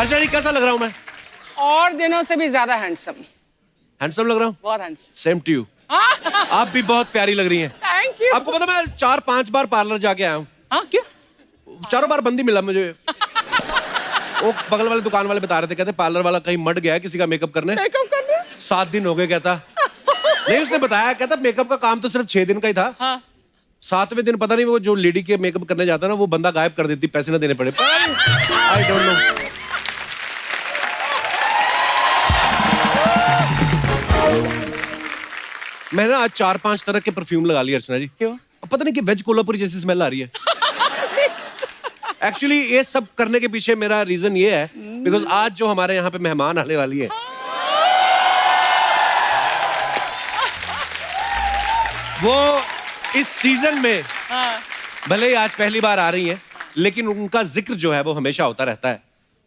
अर्चना जी कैसा लग रहा हूँ मैं? और दिनों से भी ज्यादा हैंडसम। हैंडसम लग रहा हूँ? बहुत हैंडसम। Same to you. आप भी बहुत प्यारी लग रही हैं। Thank you. आपको पता मैं 4-5 बार पार्लर जाके आया हूँ। हाँ क्यों? चारों बार बंदी मिला मुझे। वो बगल वाले दुकान वाले बता रहे थे, कहते पार्लर वाला कहीं मट गया है किसी का मेकअप करने। मेकअप करने 7 दिन हो गए कहता। नहीं उसने बताया, कहता मेकअप का काम तो सिर्फ 6 दिन का ही था। हाँ। 7वें दिन पता नहीं वो जो लेडी के मेकअप करने जाता ना वो बंदा गायब कर देती, पैसे ना देने पड़े। I don't know. मैंने आज 4-5 तरह के परफ्यूम लगा लिए अर्चना जी। क्यों? पता नहीं कि वेज कोल्हापुरी जैसी स्मेल आ रही है। एक्चुअली ये सब करने के पीछे मेरा रीजन ये है बिकॉज आज जो हमारे यहाँ पे मेहमान आने वाली है वो इस सीजन में भले ही आज पहली बार आ रही हैं लेकिन उनका जिक्र जो है वो हमेशा होता रहता है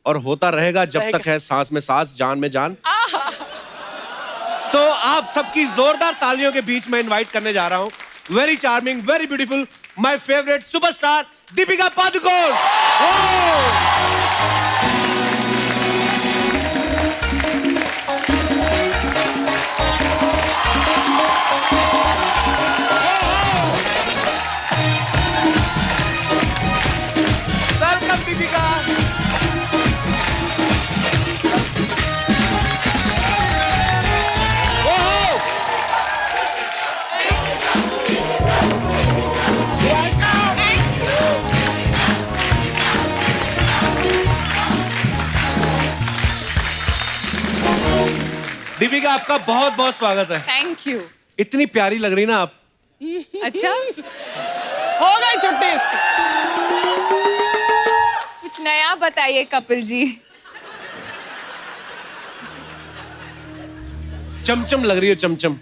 और होता रहेगा जब तक है सांस में सांस, जान में जान। तो आप सबकी जोरदार तालियों के बीच में इनवाइट करने जा रहा हूं very charming, very beautiful, my favourite superstar Deepika Padukone. Welcome Deepika. Deepika आपका बहुत बहुत स्वागत है। Thank you. इतनी प्यारी लग रही ना आप। अच्छा हो गई छुट्टी इसकी। कुछ नया बताइए कपिल जी। चमचम लग रही है, चमचम।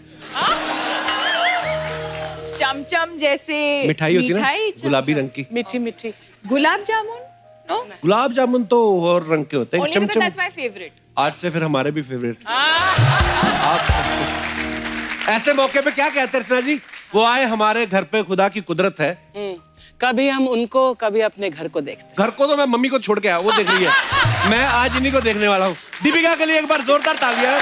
चमचम जैसे मिठाई होती है ना, चमचम। गुलाबी रंग की। मीठी मीठी। गुलाब जामुन? नो, गुलाब जामुन तो और रंग के होते हैं। only because chamcham that's my favorite. आज से फिर हमारे भी फेवरेट। आप ऐसे मौके पे क्या कहते हैं अर्चना जी? वो आए हमारे घर पे, खुदा की कुदरत है। कभी हम उनको कभी अपने घर को देखते हैं। घर को तो मैं मम्मी को छोड़ के आया, वो देख रही है। मैं आज इन्हीं को देखने वाला हूँ। दीपिका के लिए एक बार जोरदार तालियां।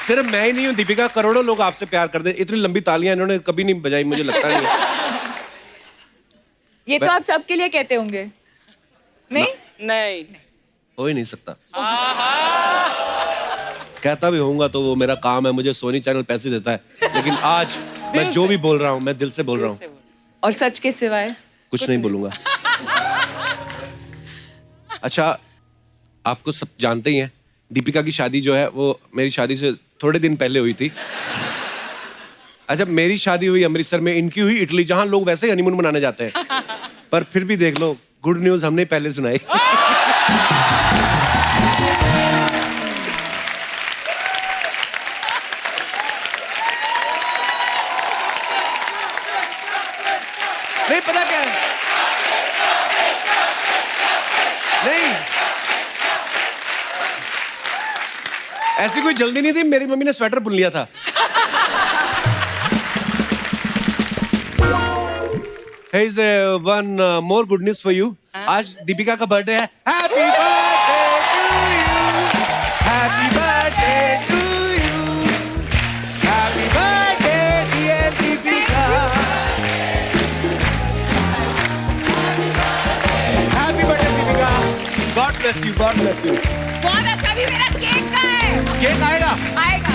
सिर्फ मैं ही नहीं हूँ दीपिका, करोड़ों लोग आपसे प्यार करते हैं। इतनी लंबी तालियां इन्होंने कभी नहीं बजाई, मुझे लगता नहीं है। ये तो आप सबके लिए कहते होंगे। नहीं नहीं हो ही नहीं सकता। कहता भी होऊंगा तो वो मेरा काम है, मुझे सोनी चैनल पैसे देता है। लेकिन आज मैं जो भी बोल रहा हूँ मैं दिल से बोल रहा हूँ। और सच के सिवाय कुछ नहीं बोलूंगा। अच्छा, आपको सब जानते ही हैं दीपिका की शादी जो है वो मेरी शादी से थोड़े दिन पहले हुई थी। अच्छा, मेरी शादी हुई अमृतसर में, इनकी हुई इटली, जहां लोग वैसे ही हनीमून मनाने जाते हैं। पर फिर भी देख लो, गुड न्यूज हमने पहले सुनाई। नहीं पता क्या है, नहीं ऐसी कोई जल्दी नहीं थी, मेरी मम्मी ने स्वेटर बुन लिया था। Here's one more good news for you. आज दीपिका का बर्थडे है। Happy birthday to you. Happy birthday to you. Happy birthday dear Deepika. Happy birthday Deepika. God bless you. God bless you. बहुत अच्छा भी मेरा केक का है। केक आएगा? आएगा।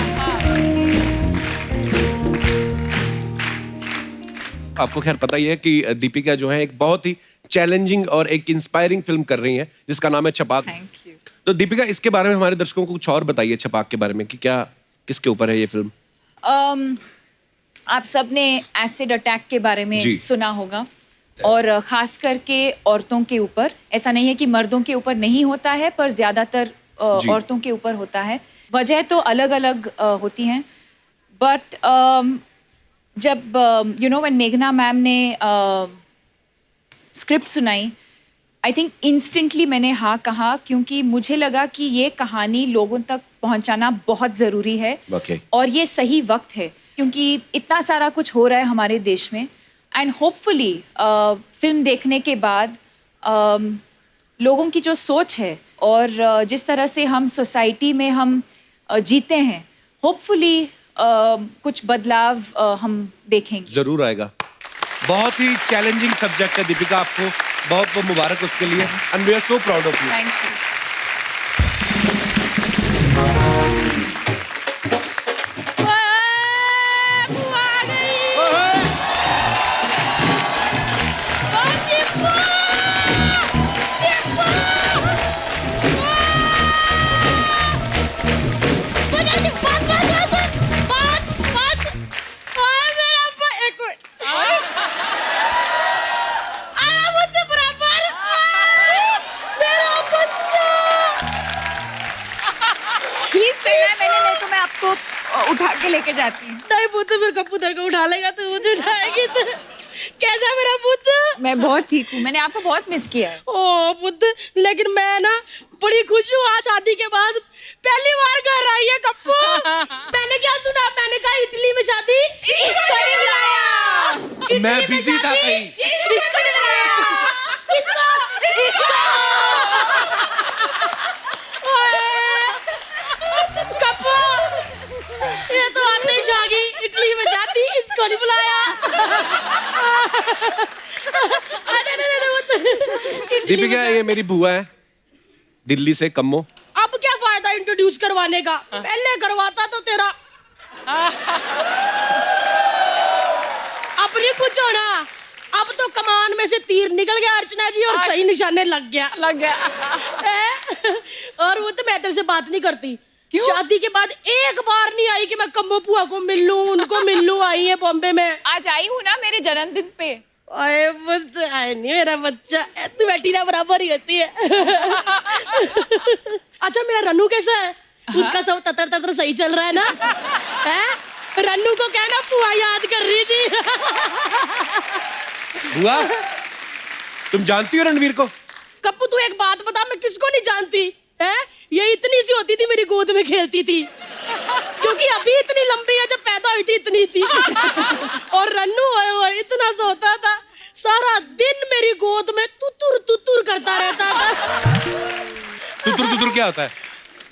आपको खैर पता ही है कि दीपिका जो है एक बहुत ही चैलेंजिंग और एक इंस्पायरिंग फिल्म कर रही है जिसका नाम है छपाक। Thank you. तो दीपिका इसके बारे में हमारे दर्शकों को कुछ और बताइए, छपाक के बारे में कि क्या किसके ऊपर है ये फिल्म? आप सबने एसिड अटैक के बारे में जी। सुना होगा और खास करके औरतों के ऊपर। ऐसा नहीं है कि मर्दों के ऊपर नहीं होता है, पर ज्यादातर औरतों के ऊपर होता है। वजह तो अलग अलग होती हैं, बट जब व्हेन मेघना मैम ने स्क्रिप्ट सुनाई, आई थिंक इंस्टेंटली मैंने हाँ कहा, क्योंकि मुझे लगा कि ये कहानी लोगों तक पहुंचाना बहुत ज़रूरी है। Okay. और ये सही वक्त है, क्योंकि इतना सारा कुछ हो रहा है हमारे देश में। एंड होपफुली फिल्म देखने के बाद लोगों की जो सोच है और जिस तरह से हम सोसाइटी में हम जीते हैं, होपफुली कुछ बदलाव हम देखेंगे। जरूर आएगा। बहुत ही चैलेंजिंग सब्जेक्ट है दीपिका, आपको बहुत बहुत मुबारक उसके लिए, and we are so proud of you. Thank you. उठा के लेके जाती हूँ। नहीं पुत्र, फिर कबूतर को उठा लेगा तो मुझे उठाएगी तो कैसा मेरा पुत्र? मैं बहुत ठीक हूँ, मैंने आपको बहुत मिस किया है। ओ पुत्र, लेकिन मैं ना बड़ी खुश हूँ, आज शादी के बाद पहली बार घर आई है कप्पू। मैंने क्या सुना, मैंने कहा इटली में शादी, इसको नहीं बुलाया। मैं बिजी था कहीं। इसको नहीं बुलाया। कप्पू, ये तो आते ही जागी, इटली में जाती, इसको नहीं बुलाया। दीपिका, ये मेरी बुआ है, दिल्ली से, कम्मो। अब क्या फायदा इंट्रोड्यूस करवाने का, पहले करवाता तो तेरा। अब नहीं कुछ होना, अब तो कमान में से तीर निकल गया अर्चना जी, और सही निशाने लग गया। और वो तो मैं तेरे से बात नहीं करती। क्यों? शादी के बाद एक बार नहीं आई कि मैं कम्मो बुआ को मिल लूं, उनको मिल लूं। आई है बॉम्बे में। आज आई हूँ ना मेरे जन्मदिन पे। आए नहीं मेरा बच्चा, तू बेटी ना बराबर ही रहती है। अच्छा, मेरा रन्नू कैसा है? उसका सब ततर ततर सही चल रहा है ना? है? रन्नू को कहना बुआ याद कर रही थी। बुआ, तुम जानती हो रणवीर को? कप्पू, तू एक बात बता, मैं किसको नहीं जानती है? ये इतनी सी होती थी, मेरी गोद में खेलती थी, क्योंकि अभी इतनी लंबी है, जब पैदा हुई थी इतनी थी। और रन्नू इतना सा होता था, सारा दिन मेरी गोद में तुतुर तुतुर करता रहता था। तुतुर तुतुर क्या होता है?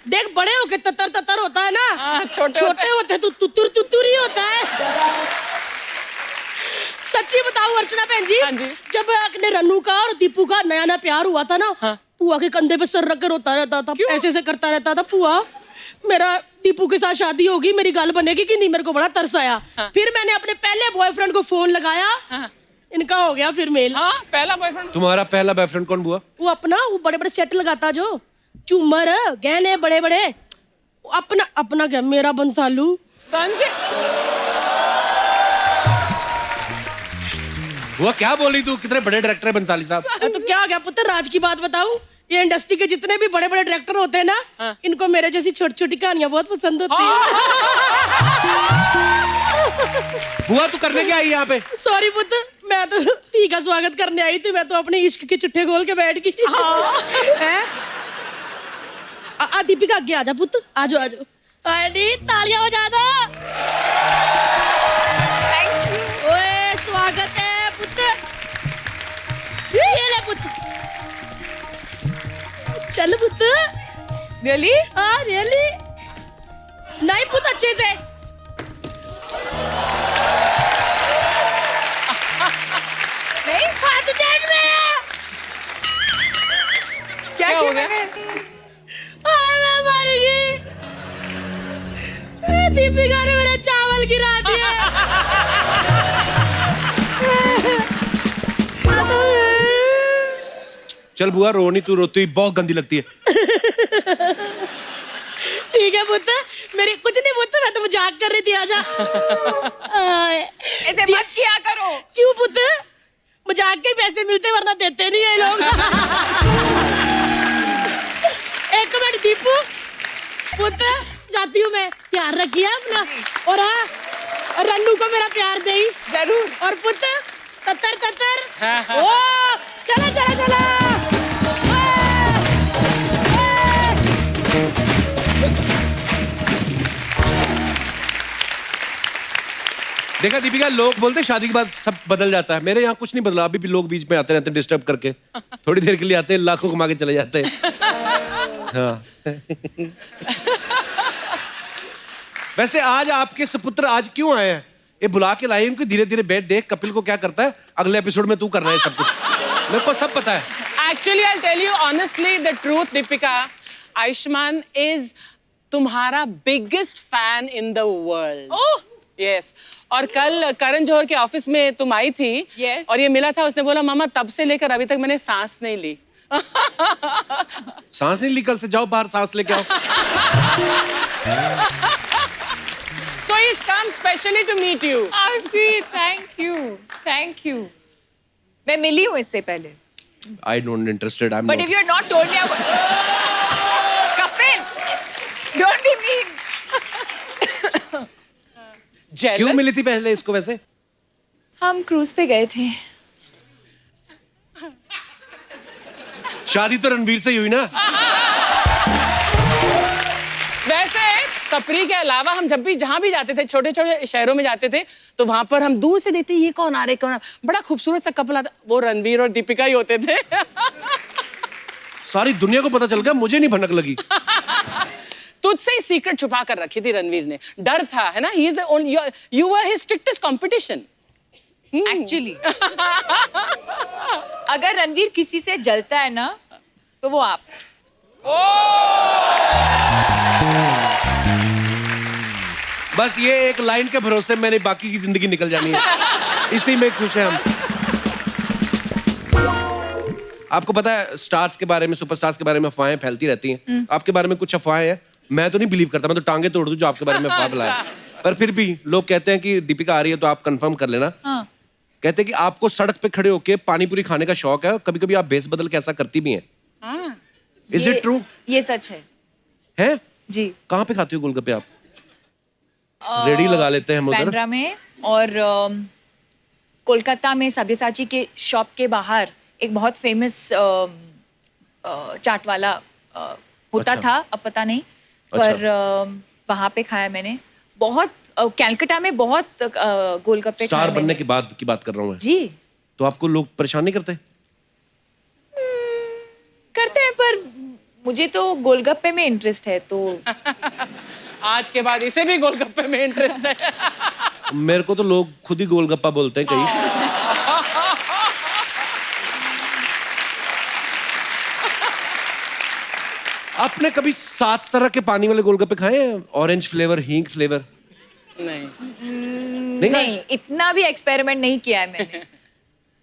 देख, बड़े होके ततर ततर होता है ना, छोटे होते तो तुतुर तुतुर ही होता है। सच्ची बताऊं अर्चना बहन जी, हाँ जी। जब अपने रन्नू का और दीपू का नया नया प्यार हुआ था ना, हाँ। पुआ के कंधे पे सर रखकर रोता रहता था, ऐसे ऐसे करता रहता था, पुआ मेरा दीपू के साथ शादी होगी, मेरी गल बनेगी कि नहीं। मेरे को बड़ा तरस आया। हाँ। फिर मैंने अपने पहले बॉयफ्रेंड को फोन लगाया। हाँ। इनका हो गया फिर मेल। हाँ, पहला बॉयफ्रेंड। तुम्हारा पहला बॉयफ्रेंड कौन बुआ? वो अपना, वो बड़े बड़े सेट लगाता, जो झूमर गहने बड़े बड़े, अपना अपना क्या, मेरा बंसालू। संजय। बुआ क्या बोली तू? कितने बड़े डायरेक्टर है बंसाली साहब। तो क्या हो गया पुत्र, राज की बात बताऊं, ये इंडस्ट्री के जितने भी बड़े बड़े डायरेक्टर होते हैं ना, हाँ। इनको मेरे जैसी छोटी छोटी कहानियां बहुत पसंद होती है। बुआ तू करने क्या आई यहाँ पे? सॉरी पुत्र, मैं तो ती का स्वागत करने आई थी, मैं तो अपने इश्क के चिट्ठे खोल के बैठ गई। हैं? दीपिका आगे आजा पुत्र, आजो आजो। तालियां बजा दो। ओए, स्वागत है पुत्र। ये ले पुत्र, चल पुत्र। रियली? हाँ रियली। नहीं पुत्र, अच्छे से। नहीं, हाथ जेब में। क्या हो गया? मैं मर गई। दीपिका ने मेरा चावल गिरा दिया। चल बुआ, रोनी, तू रोती हुई बहुत गंदी लगती है। ठीक है पुत्र, मेरी कुछ नहीं पुत्र, मैं तो मजाक कर रही थी। आजा। ऐसे मत किया करो। क्यों पुत्र? मजाक के पैसे मिलते, वरना देते नहीं है लोग। एक मिनट दीपू, पुत्र जाती हूँ मैं, ध्यान रखिए अपना। और हाँ, रन्नू को मेरा प्यार दे जरूर। और पुत्र ततर ततर। हाँ, हाँ। ओ, चला चला चला। देखा दीपिका, लोग बोलते हैं शादी के बाद सब बदल जाता है। मेरे यहाँ कुछ नहीं बदला, अभी भी लोग बीच में आते रहते हैं डिस्टर्ब करके। थोड़ी देर के लिए आते हैं, लाखों कमा के चले जाते हैं। हाँ। वैसे आज आपके सपुत्र आज क्यों आए हैं? ये बुला के लाए इनको, धीरे धीरे बैठ, देख कपिल को क्या करता है, अगले एपिसोड में तू करना है सब कुछ। मेरे को सब पता है। Actually, I'll tell you honestly the truth, Deepika. Ayushman is तुम्हारा biggest fan in the world. Oh! Yes. और कल करण जौहर के ऑफिस में तुम आई थी। Yes. और ये मिला था, उसने बोला मामा तब से लेकर अभी तक मैंने सांस नहीं ली। सांस नहीं ली कल से, जाओ बाहर सांस लेके आओ। So he's come specially to meet you. How sweet, thank you, thank you. मैं मिली हूँ इससे पहले। I don't interested. I'm But not. if you had not told me about... Kapil, don't be mean. Jealous? क्यों मिली थी पहले इसको वैसे? हम क्रूज पे गए थे। शादी तो रणवीर से ही हुई ना? वैसे कपरी के अलावा हम जब भी जहां भी जाते थे, छोटे छोटे शहरों में जाते थे, तो वहां पर हम दूर से देखते ये कौन आ रहे, कौन बड़ा खूबसूरत सा कपल आता, वो रणवीर और दीपिका ही होते थे। सारी दुनिया को पता चल गया, मुझे नहीं भनक लगी। तुझसे ही सीक्रेट छुपा कर रखी थी रणवीर ने, डर था, है ना? He is the only, you were his strictest competition. Actually, अगर रणवीर किसी से जलता है ना, तो वो आप। बस ये एक लाइन के भरोसे मैंने बाकी की जिंदगी निकल जानी है, इसी में खुश है हम। आपको पता है स्टार्स के बारे में, सुपरस्टार्स के बारे में अफवाहें फैलती रहती हैं। आपके बारे में कुछ अफवाहें हैं, मैं तो नहीं बिलीव करता, मैं तो टांगे तोड़ दूं जो आपके बारे में अफवाह फैलाए। पर फिर भी लोग कहते हैं कि दीपिका आ रही है तो आप कंफर्म कर लेना। हाँ। कहते हैं कि आपको सड़क पे खड़े होके पानी पूरी खाने का शौक है, और कभी कभी आप भेस बदल के ऐसा करती भी हैं। Is it true? ये सच है। है? जी। कहाँ पे खाती हो गोलगप्पे आप? रेडी लगा लेते हैं हम उधर। बांद्रा में और कोलकाता में सब्यसाची के शॉप के बाहर एक बहुत फेमस चाट वाला होता अच्छा। था, अब पता नहीं, पर वहाँ पे खाया मैंने। बहुत कैलकाटा में बहुत गोलगप्पे स्टार खाए बनने मैंने। के बाद की बात कर रहा हूँ मैं। जी तो आपको लोग परेशान नहीं करते? करते हैं, पर मुझे तो गोलगप्पे में इंटरेस्ट है, तो आज के बाद इसे भी गोलगप्पे में इंटरेस्ट है। मेरे को तो लोग खुद ही गोलगप्पा बोलते हैं कहीं। आपने कभी 7 तरह के पानी वाले गोलगप्पे खाए हैं? ऑरेंज फ्लेवर, हींग फ्लेवर? नहीं। नहीं, इतना भी एक्सपेरिमेंट नहीं किया है मैंने।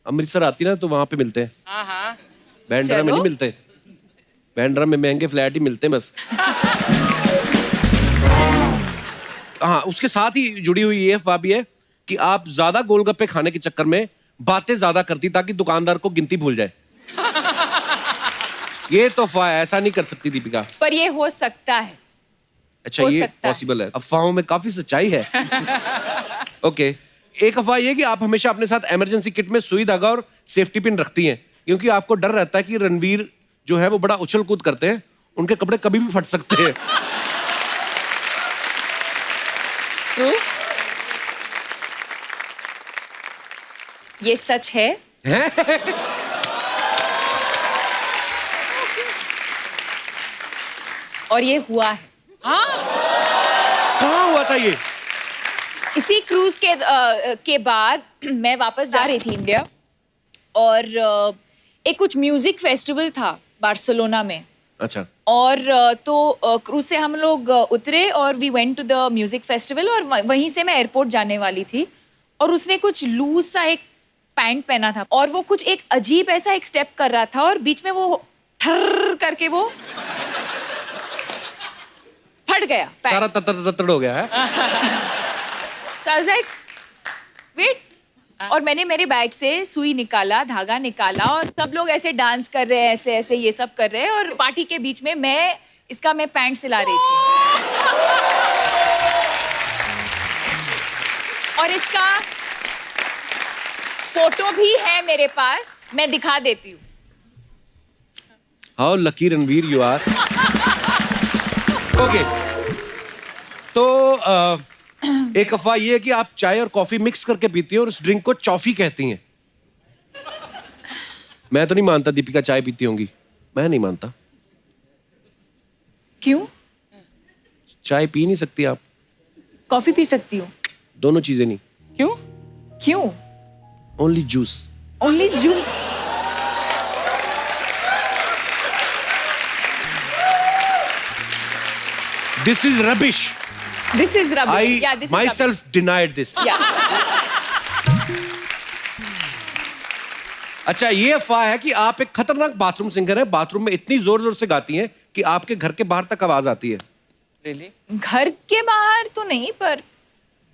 अमृतसर आती ना तो वहां पे मिलते हैं। हाँ हाँ। बैंड्रा में चलो। नहीं मिलते, बैंड्रा में महंगे फ्लैट ही मिलते हैं बस। हाँ, उसके साथ ही जुड़ी हुई ये अफवाह भी है कि आप ज्यादा गोलगप्पे खाने के चक्कर में बातें ज्यादा करती ताकि दुकानदार को गिनती भूल जाए। ये तो अफवाह है, ऐसा नहीं कर सकती दीपिका। पर ये हो सकता है। अच्छा, हो ये सकता है। पॉसिबल है। अफवाहों में काफी सच्चाई है। ओके, एक अफवाह ये कि आप हमेशा अपने साथ इमरजेंसी किट में सुई धागा और सेफ्टी पिन रखती हैं, क्योंकि आपको डर रहता है कि रणवीर जो है वो बड़ा उछल कूद करते हैं, उनके कपड़े कभी भी फट सकते हैं। True? ये सच है। और ये हुआ है। कहाँ हुआ था ये? इसी क्रूज के बाद मैं वापस जा रही थी इंडिया, और एक कुछ म्यूजिक फेस्टिवल था बार्सिलोना में। अच्छा। और तो क्रूज से हम लोग उतरे और we went to the music festival, और वहीं से मैं एयरपोर्ट जाने वाली थी, और उसने कुछ लूज सा एक पैंट पहना था, और वो कुछ एक अजीब ऐसा एक स्टेप कर रहा था, और बीच में वो ठर करके वो फट गया पैंट। सारा ततड़ हो गया है। So I was like, wait. और मैंने मेरे बैग से सुई निकाला, धागा निकाला, और सब लोग ऐसे डांस कर रहे हैं, ऐसे ऐसे ये सब कर रहे हैं, और पार्टी के बीच में मैं पैंट सिला रही थी। और इसका फोटो भी है मेरे पास, मैं दिखा देती हूँ। How lucky Ranveer you are. Okay, तो एक अफवाह ये है कि आप चाय और कॉफी मिक्स करके पीती हैं और उस ड्रिंक को चॉफी कहती हैं। मैं तो नहीं मानता दीपिका चाय पीती होंगी, मैं नहीं मानता। क्यों? चाय पी नहीं सकती आप? कॉफी पी सकती हूँ। दोनों चीजें नहीं, क्यों? क्यों? Only juice. Only juice. This is rubbish. This is rubbish. I yeah this my is self denied this. अच्छा, ये अफवाह है कि आप एक खतरनाक बाथरूम सिंगर हैं, बाथरूम में इतनी जोर जोर से गाती हैं कि आपके घर के बाहर तक आवाज आती है। Really? घर के बाहर तो नहीं, पर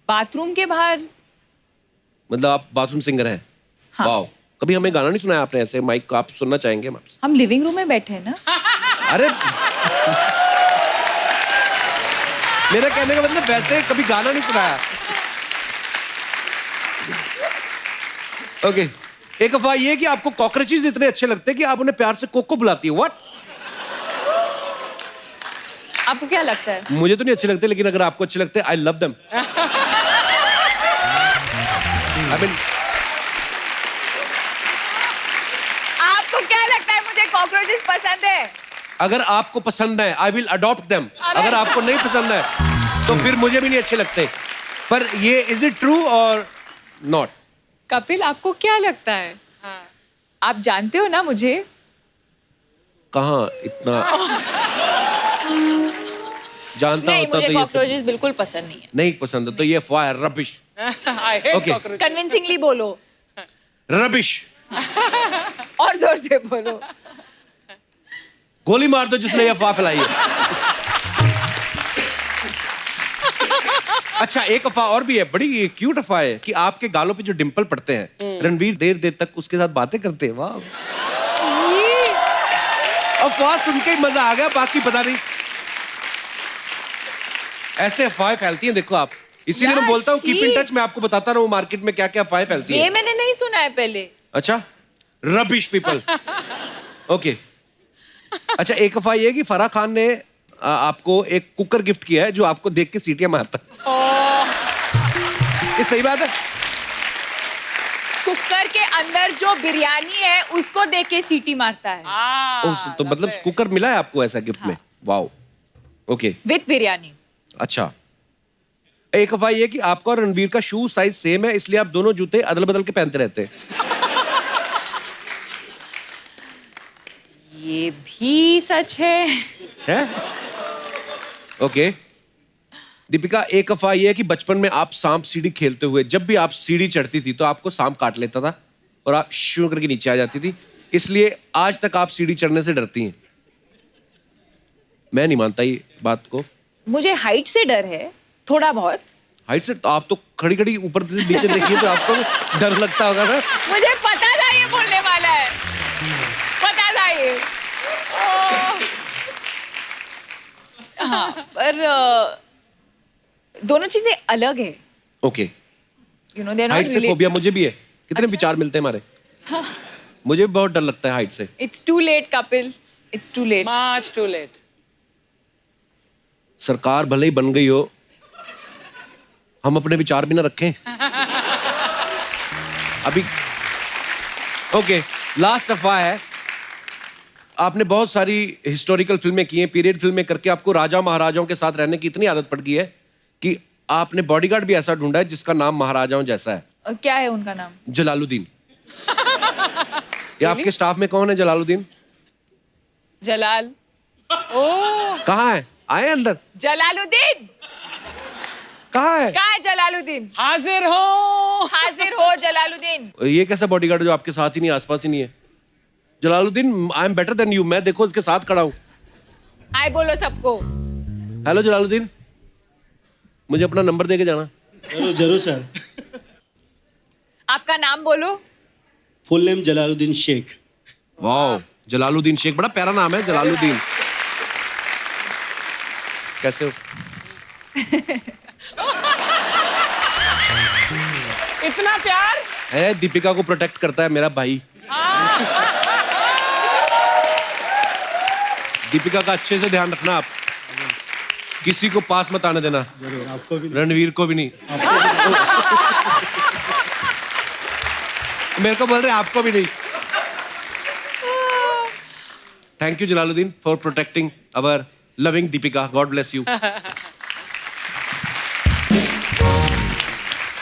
बाथरूम के बाहर। मतलब आप बाथरूम सिंगर हैं? हाँ। वाओ, कभी हमें गाना नहीं सुनाया आपने ऐसे? माइक आप सुनना चाहेंगे हम आपसे? हम लिविंग रूम में बैठे हैं ना। अरे मेरा कहने का मतलब वैसे कभी गाना नहीं सुनाया। ओके, एक अफवाह ये है कि आपको कॉकरोचेस इतने अच्छे लगते हैं कि आप उन्हें प्यार से कोको बुलाती है। व्हाट? आपको क्या लगता है? मुझे तो नहीं अच्छे लगते, लेकिन अगर आपको अच्छे लगते हैं, I love them. I mean, आपको क्या लगता है मुझे कॉकरोचेस पसंद है? अगर आपको पसंद है, आई विल अडॉप्ट देम। अगर आपको नहीं पसंद है तो फिर मुझे भी नहीं अच्छे लगते। पर ये इज इट ट्रू और नॉट? कपिल, आपको क्या लगता है? हाँ। आप जानते हो ना मुझे। कहाँ इतना जानता नहीं, होता मुझे तो ये सब कॉकरोचेस बिल्कुल पसंद नहीं है। नहीं पसंद है, तो ये अफवाह है, rubbish. I hate Okay. cockroaches. Convincingly बोलो रबिश। और जोर से बोलो। गोली मार दो जिसने ये अफवाह फैलाई है। अच्छा, एक अफवाह और भी है, बड़ी क्यूट अफवाह है कि आपके गालों पे जो डिंपल पड़ते हैं, रणवीर देर देर तक उसके साथ बातें करते हैं। वाह, अफवाह सुन के ही मजा आ गया, बाकी पता नहीं। ऐसे अफवाहें फैलती हैं, देखो आप। इसीलिए मैं बोलता हूँ कीप इन टच। मैं आपको बताता रहा हूँ मार्केट में क्या क्या अफवाहें फैलती ये हैं। मैंने नहीं सुना है पहले। अच्छा, रबिश पीपल। ओके। अच्छा, एक अफवाह ये है कि फराह खान ने आपको एक कुकर गिफ्ट किया है जो आपको देख के सीटियां मारता है। ये सही बात है? कुकर के अंदर जो बिरयानी है उसको देख के सीटी मारता है। तो मतलब कुकर मिला है आपको ऐसा गिफ्ट में? Wow, okay. विथ बिरयानी। अच्छा, एक अफवाह ये है कि आपका और रणवीर का शू साइज सेम है, इसलिए आप दोनों जूते अदल बदल के पहनते रहते हैं। ये भी सच है। है? ओके। दीपिका, एक अफवाह ये है कि बचपन में आप सांप सीढ़ी खेलते हुए जब भी आप सीढ़ी चढ़ती थी तो आपको सांप काट लेता था और आप शू करके नीचे आ जाती थी, इसलिए आज तक आप सीढ़ी चढ़ने से डरती हैं। मैं नहीं मानता ये बात को। मुझे हाइट से डर है, थोड़ा बहुत। हाइट से? तो आप तो खड़ी खड़ी ऊपर से नीचे देखिए तो आपको डर लगता होगा ना। मुझे पता था ये बोलने वाला है, पता था ये। हाँ, पर दोनों चीजें अलग है। Okay. You know, they are height not से रिलेटेड। फोबिया मुझे भी है। कितने विचार मिलते हैं हमारे। मुझे भी बहुत डर लगता है हाइट से। It's too late Kapil, it's too late. Much too late. सरकार भले ही बन गई हो, हम अपने विचार भी ना रखें अभी। ओके, लास्ट अफवाह है, आपने बहुत सारी हिस्टोरिकल फिल्में की हैं, पीरियड फिल्में करके आपको राजा महाराजाओं के साथ रहने की इतनी आदत पड़ गई है कि आपने बॉडीगार्ड भी ऐसा ढूंढा है जिसका नाम महाराजाओं जैसा है। क्या है उनका नाम? जलालुद्दीन। ये आपके स्टाफ में कौन है जलालुद्दीन? जलाल। Oh, कहाँ है? आए अंदर। जलालुद्दीन कहाँ है? कहाँ है? जलालुद्दीन हाजिर हो। हाजिर हो। जलालुद्दीन। ये कैसा बॉडीगार्ड जो आपके साथ ही नहीं, आसपास ही नहीं है? Jalaluddin, I am better than you. मैं देखो उसके साथ खड़ा हूं। हाय बोलो सबको। हेलो जलालुद्दीन, मुझे अपना नंबर दे के जाना। जरूर जरूर सर। आपका नाम बोलो। Full name Jalaluddin Sheikh. वाह, जलालुद्दीन शेख, बड़ा प्यारा नाम है जलालुद्दीन। कैसे हो? इतना प्यार। है, दीपिका को प्रोटेक्ट करता है मेरा भाई। दीपिका का अच्छे से ध्यान रखना आप। किसी को पास मत आने देना, जरूर, आपको भी। रणवीर को भी नहीं। मेरे को बोल रहे आपको भी नहीं। Thank you Jalaluddin for protecting our loving Deepika, God bless you.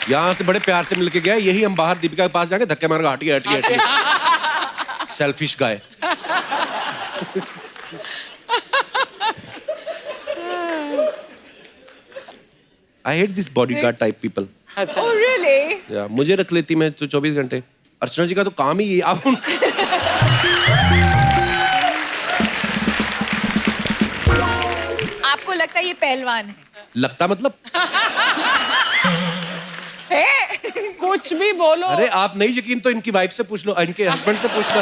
यहाँ से बड़े प्यार से मिलके गया, यही हम बाहर दीपिका के पास जाके धक्के मार हटिए हटिए हटिए। Selfish guy. I hate this bodyguard type people. अच्छा Oh, really? या मुझे रख लेती मैं तो 24 घंटे। अर्चना जी का तो काम ही ये। आप आपको लगता है ये पहलवान है? लगता मतलब? है? कुछ भी बोलो। अरे आप नहीं यकीन तो इनकी वाइफ से पूछ लो, इनके हस्बैंड से पूछ लो।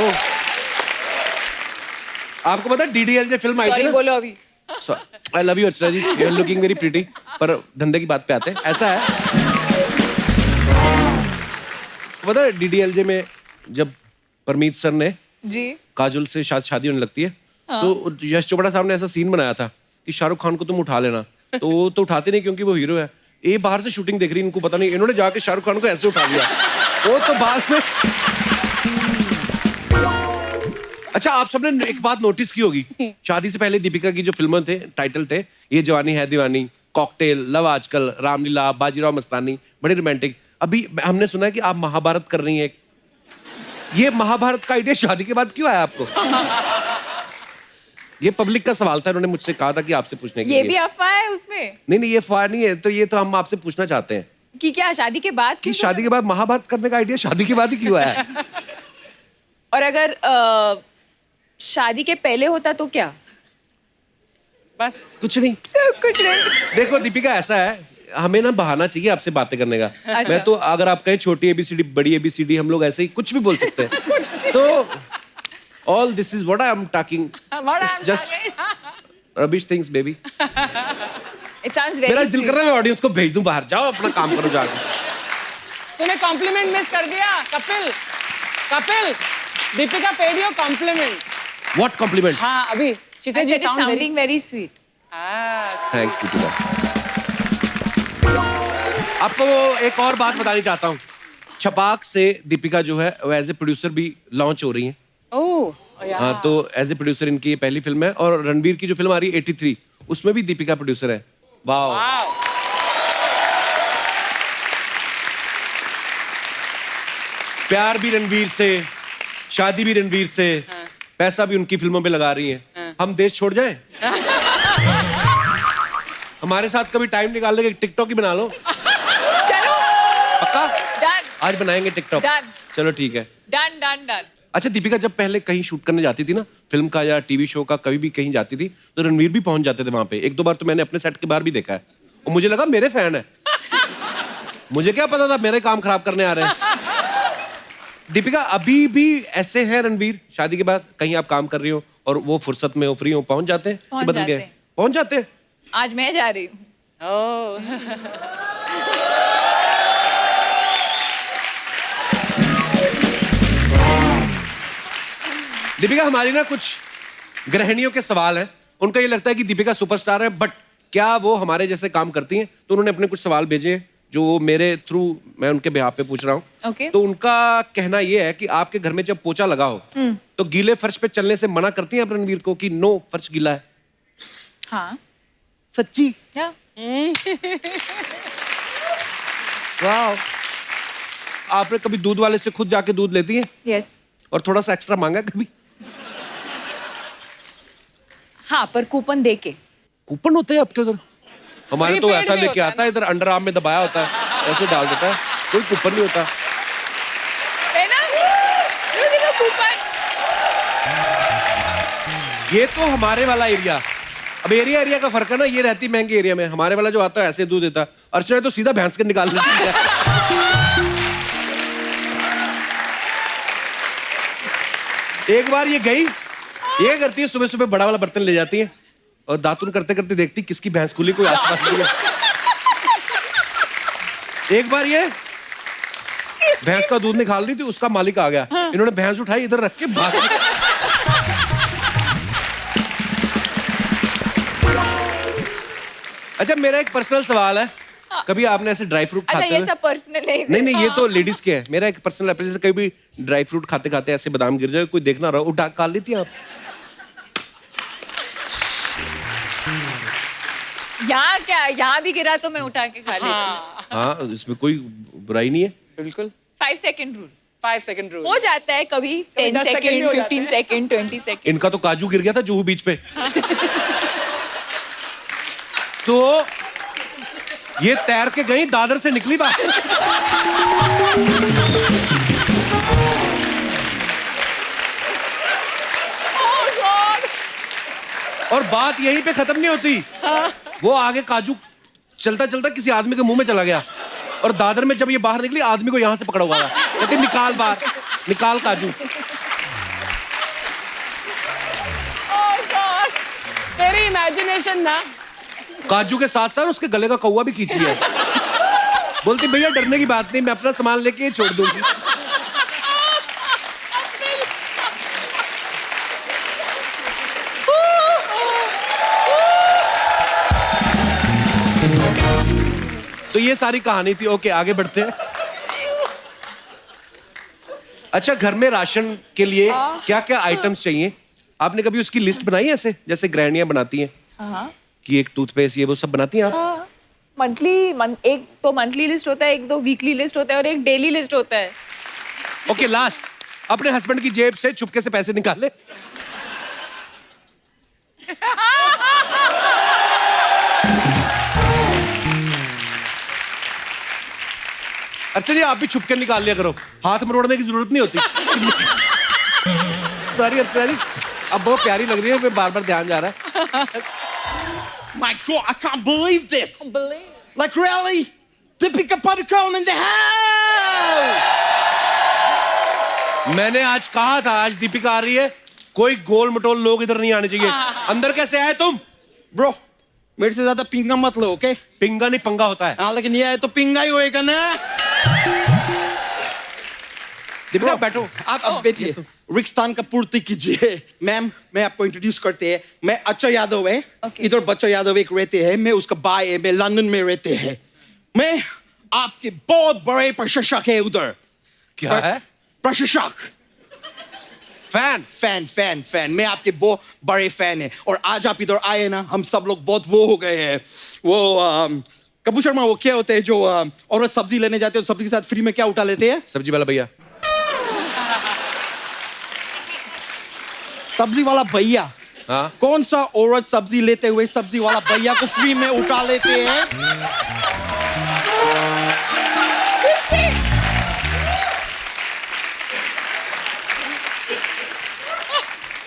ओह, आपको पता है DDLJ फिल्म आई थी सॉरी ना? बोलो अभी। I love you Archana ji, you are looking very pretty. पर धंधे की बात पे आते हैं। ऐसा है, पता है DDLJ में जब परमीत सर ने जी। काजोल से शादी होने लगती है, तो यश चोपड़ा साहब ने ऐसा सीन बनाया था कि शाहरुख खान को तुम उठा लेना, तो वो तो उठाते नहीं क्योंकि वो हीरो है। ये बाहर से शूटिंग देख रही, इनको पता नहीं, इन्होंने जाके शाहरुख खान को ऐसे उठा लिया। वो तो बाद में। अच्छा, आप सबने एक बात नोटिस की होगी, शादी से पहले दीपिका की जो फिल्में थे, टाइटल थे, ये जवानी है दीवानी, कॉकटेल, लव आजकल, रामलीला, बाजीराव मस्तानी, बड़े रोमांटिक। अभी हमने सुना है कि आप महाभारत कर रही हैं। ये महाभारत का आइडिया शादी के बाद क्यों आया आपको? ये पब्लिक का सवाल था, उन्होंने मुझसे कहा था कि आपसे पूछने के लिए। ये भी अफवाह है उसमें नहीं, ये अफवाह नहीं है, तो ये तो हम आपसे पूछना चाहते हैं कि क्या शादी के बाद कि शादी के बाद महाभारत करने का आइडिया शादी के बाद ही क्यों आया? और अगर शादी के पहले होता तो क्या? बस कुछ नहीं। कुछ नहीं। देखो दीपिका, ऐसा है, हमें ना बहाना चाहिए आपसे बातें करने का। अच्छा। मैं तो अगर आप कहें छोटी ABCD, बड़ी ABCD, हम लोग ऐसे ही कुछ भी बोल सकते हैं। तो all this is what I am talking, just rubbish things baby. It sounds very मेरा दिल sweet. कर रहा है मैं ऑडियंस को भेज दूं बाहर, जाओ अपना काम करो जाके। तूने कॉम्प्लीमेंट मिस कर दिया। Kapil, Kapil, Deepika paid your compliment. What compliment? हाँ, अभी she I said you said it's sound very sounding very sweet. Thanks Deepika. आपको एक और बात बतानी चाहता हूँ, छपाक से दीपिका जो है वो एज ए प्रोड्यूसर भी लॉन्च हो रही है। ओह, हाँ, तो एज ए प्रोड्यूसर इनकी ये पहली फिल्म है, और रणवीर की जो फिल्म आ रही है 83, उसमें भी दीपिका प्रोड्यूसर है। वाह। वाओ। प्यार भी रणवीर से, शादी भी रणवीर से, पैसा भी उनकी फिल्मों पे लगा रही हैं। हम देश छोड़ जाएं? हमारे साथ कभी टाइम निकाल के टिकटॉक ही बना लो। चलो पक्का? डन आज बनाएंगे टिकटॉक। Done. चलो ठीक है। Done done done. अच्छा दीपिका, जब पहले कहीं शूट करने जाती थी ना, फिल्म का या टीवी शो का, कभी भी कहीं जाती थी, तो रणवीर भी पहुंच जाते थे वहां पे। एक दो बार तो मैंने अपने सेट के बाहर भी देखा है, और मुझे लगा मेरे फैन है। मुझे क्या पता था मेरे काम खराब करने आ रहे हैं। दीपिका, अभी भी ऐसे हैं रणवीर, शादी के बाद कहीं आप काम कर रही हो और वो फुर्सत में हो, फ्री हो, पहुंच जाते हैं? पहुंच कि बदल जाते गए? हैं। पहुंच जाते हैं। आज मैं जा रही हूँ। ओह। दीपिका, हमारी ना कुछ गृहिणियों के सवाल हैं, उनका ये लगता है कि दीपिका सुपरस्टार है, बट क्या वो हमारे जैसे काम करती हैं? तो उन्होंने अपने कुछ सवाल भेजे हैं जो मेरे थ्रू मैं उनके बिहाफ पे पूछ रहा हूँ। Okay. तो उनका कहना ये है कि आपके घर में जब पोछा लगा हो तो गीले फर्श पे चलने से मना करती हैं आप रणवीर को कि नो, फर्श गीला है? हाँ सच्ची? क्या? वाह। आपने कभी दूध वाले से खुद जाके दूध लेती हैं यस। और थोड़ा सा एक्स्ट्रा मांगा कभी? हाँ, पर कूपन दे के। कूपन होते हैं आपके उधर? हमारे तो Prepaid ऐसा भी लेके होता है आता है, इधर अंडर आर्म में दबाया होता है, ऐसे डाल देता है, कोई कूपन नहीं होता। है ना? देखो कूपन। ये तो हमारे वाला एरिया। अब एरिया एरिया का फर्क है ना, ये रहती महंगे एरिया में, हमारे वाला जो आता है ऐसे दूध देता है। अर्चना तो सीधा भैंस के निकाल लेती है। एक बार ये गई, ये करती है, सुबह सुबह बड़ा वाला बर्तन ले जाती है और दातुन करते करते देखती किसकी भैंस खुली, कोई आसपास नहीं है। एक बार ये भैंस का दूध निकाल रही थी, उसका मालिक आ गया, इन्होंने भैंस उठाई, इधर रख के भाग गई। अच्छा मेरा एक पर्सनल सवाल है, कभी आपने ऐसे ड्राई फ्रूट अच्छा खाते ये हुए सब पर्सनल है। नहीं ये तो लेडीज के है, मेरा एक पर्सनल है, जैसे कभी ड्राई फ्रूट खाते खाते ऐसे बादाम गिर जाए, कोई देखना रहा, उठा खा लेती हैं आप? यहाँ क्या, यहाँ भी गिरा तो मैं उठा के खा लेती हूँ। हाँ इसमें कोई बुराई नहीं है। बिल्कुल 5 सेकंड रूल 5 सेकंड रूल हो जाता है, कभी 10 10 सेकंड भी सेकंड, हो जाते 15 सेकंड, 20 सेकंड। इनका तो काजू गिर गया था जुहू बीच पे। तो ये तैर के गई, दादर से निकली बात। और बात यहीं पे खत्म नहीं होती, वो आगे काजू चलता चलता किसी आदमी के मुंह में चला गया, और दादर में जब ये बाहर निकली आदमी को यहां से पकड़ा हुआ था, कहते निकाल बाहर, निकाल काजू। तेरी इमेजिनेशन ना। काजू के साथ साथ उसके गले का कौवा भी खींच लिया। बोलती भैया डरने की बात नहीं, मैं अपना सामान लेके छोड़ दूंगी। तो ये सारी कहानी थी। ओके आगे बढ़ते हैं। अच्छा घर में राशन के लिए क्या क्या आइटम्स चाहिए, आपने कभी उसकी लिस्ट बनाई है ऐसे जैसे गृहिणियां बनाती हैं कि एक टूथपेस्ट ये वो सब बनाती हैं आप? मंथली एक तो मंथली लिस्ट होता है, एक तो वीकली लिस्ट होता है और एक डेली लिस्ट होता है। ओके लास्ट, अपने हस्बैंड की जेब से चुपके से पैसे निकाले। अच्छा जी आप भी छुपके निकाल लिया करो, हाथ मरोड़ने की जरूरत नहीं होती। सॉरी सॉरी, अब बहुत प्यारी लग रही है, मैं बार बार ध्यान जा रहा है। My God, I can't believe this. Like really? Deepika Padukone in the house. मैंने आज कहा था आज दीपिका आ रही है, कोई गोल मटोल लोग इधर नहीं आने चाहिए। अंदर कैसे आए तुम? Bro, मेरे से ज्यादा पिंगा मत लो, okay? पिंगा नहीं पंगा होता है। हाँ लेकिन ये है तो पिंगा ही होएगा ना। दीपिका बैठो। आप अब बैठिए, रिक्स्थान का पूर्ति कीजिए। मैम मैं आपको इंट्रोड्यूस करते हैं, मैं अच्छा यादव है, इधर बच्चा यादव एक रहते हैं, मैं उसका भाई है, मैं लंदन में रहते हैं, मैं आपके बहुत बड़े प्रशंसक है उधर। क्या है? प्रशंसक, फैन। फैन फैन फैन, मैं आपके बहुत बड़े फैन है। और आज आप इधर आए ना, हम सब लोग बहुत वो हो गए हैं। वो कपूर शर्मा वो क्या होते हैं जो औरत सब्जी लेने जाते हैं, सब्जी के साथ फ्री में क्या उठा लेते हैं? सब्जी वाला भैया। सब्जी वाला भैया। हाँ। कौन सा औरत सब्जी लेते हुए सब्जी वाला भैया को फ्री में उठा लेते हैं?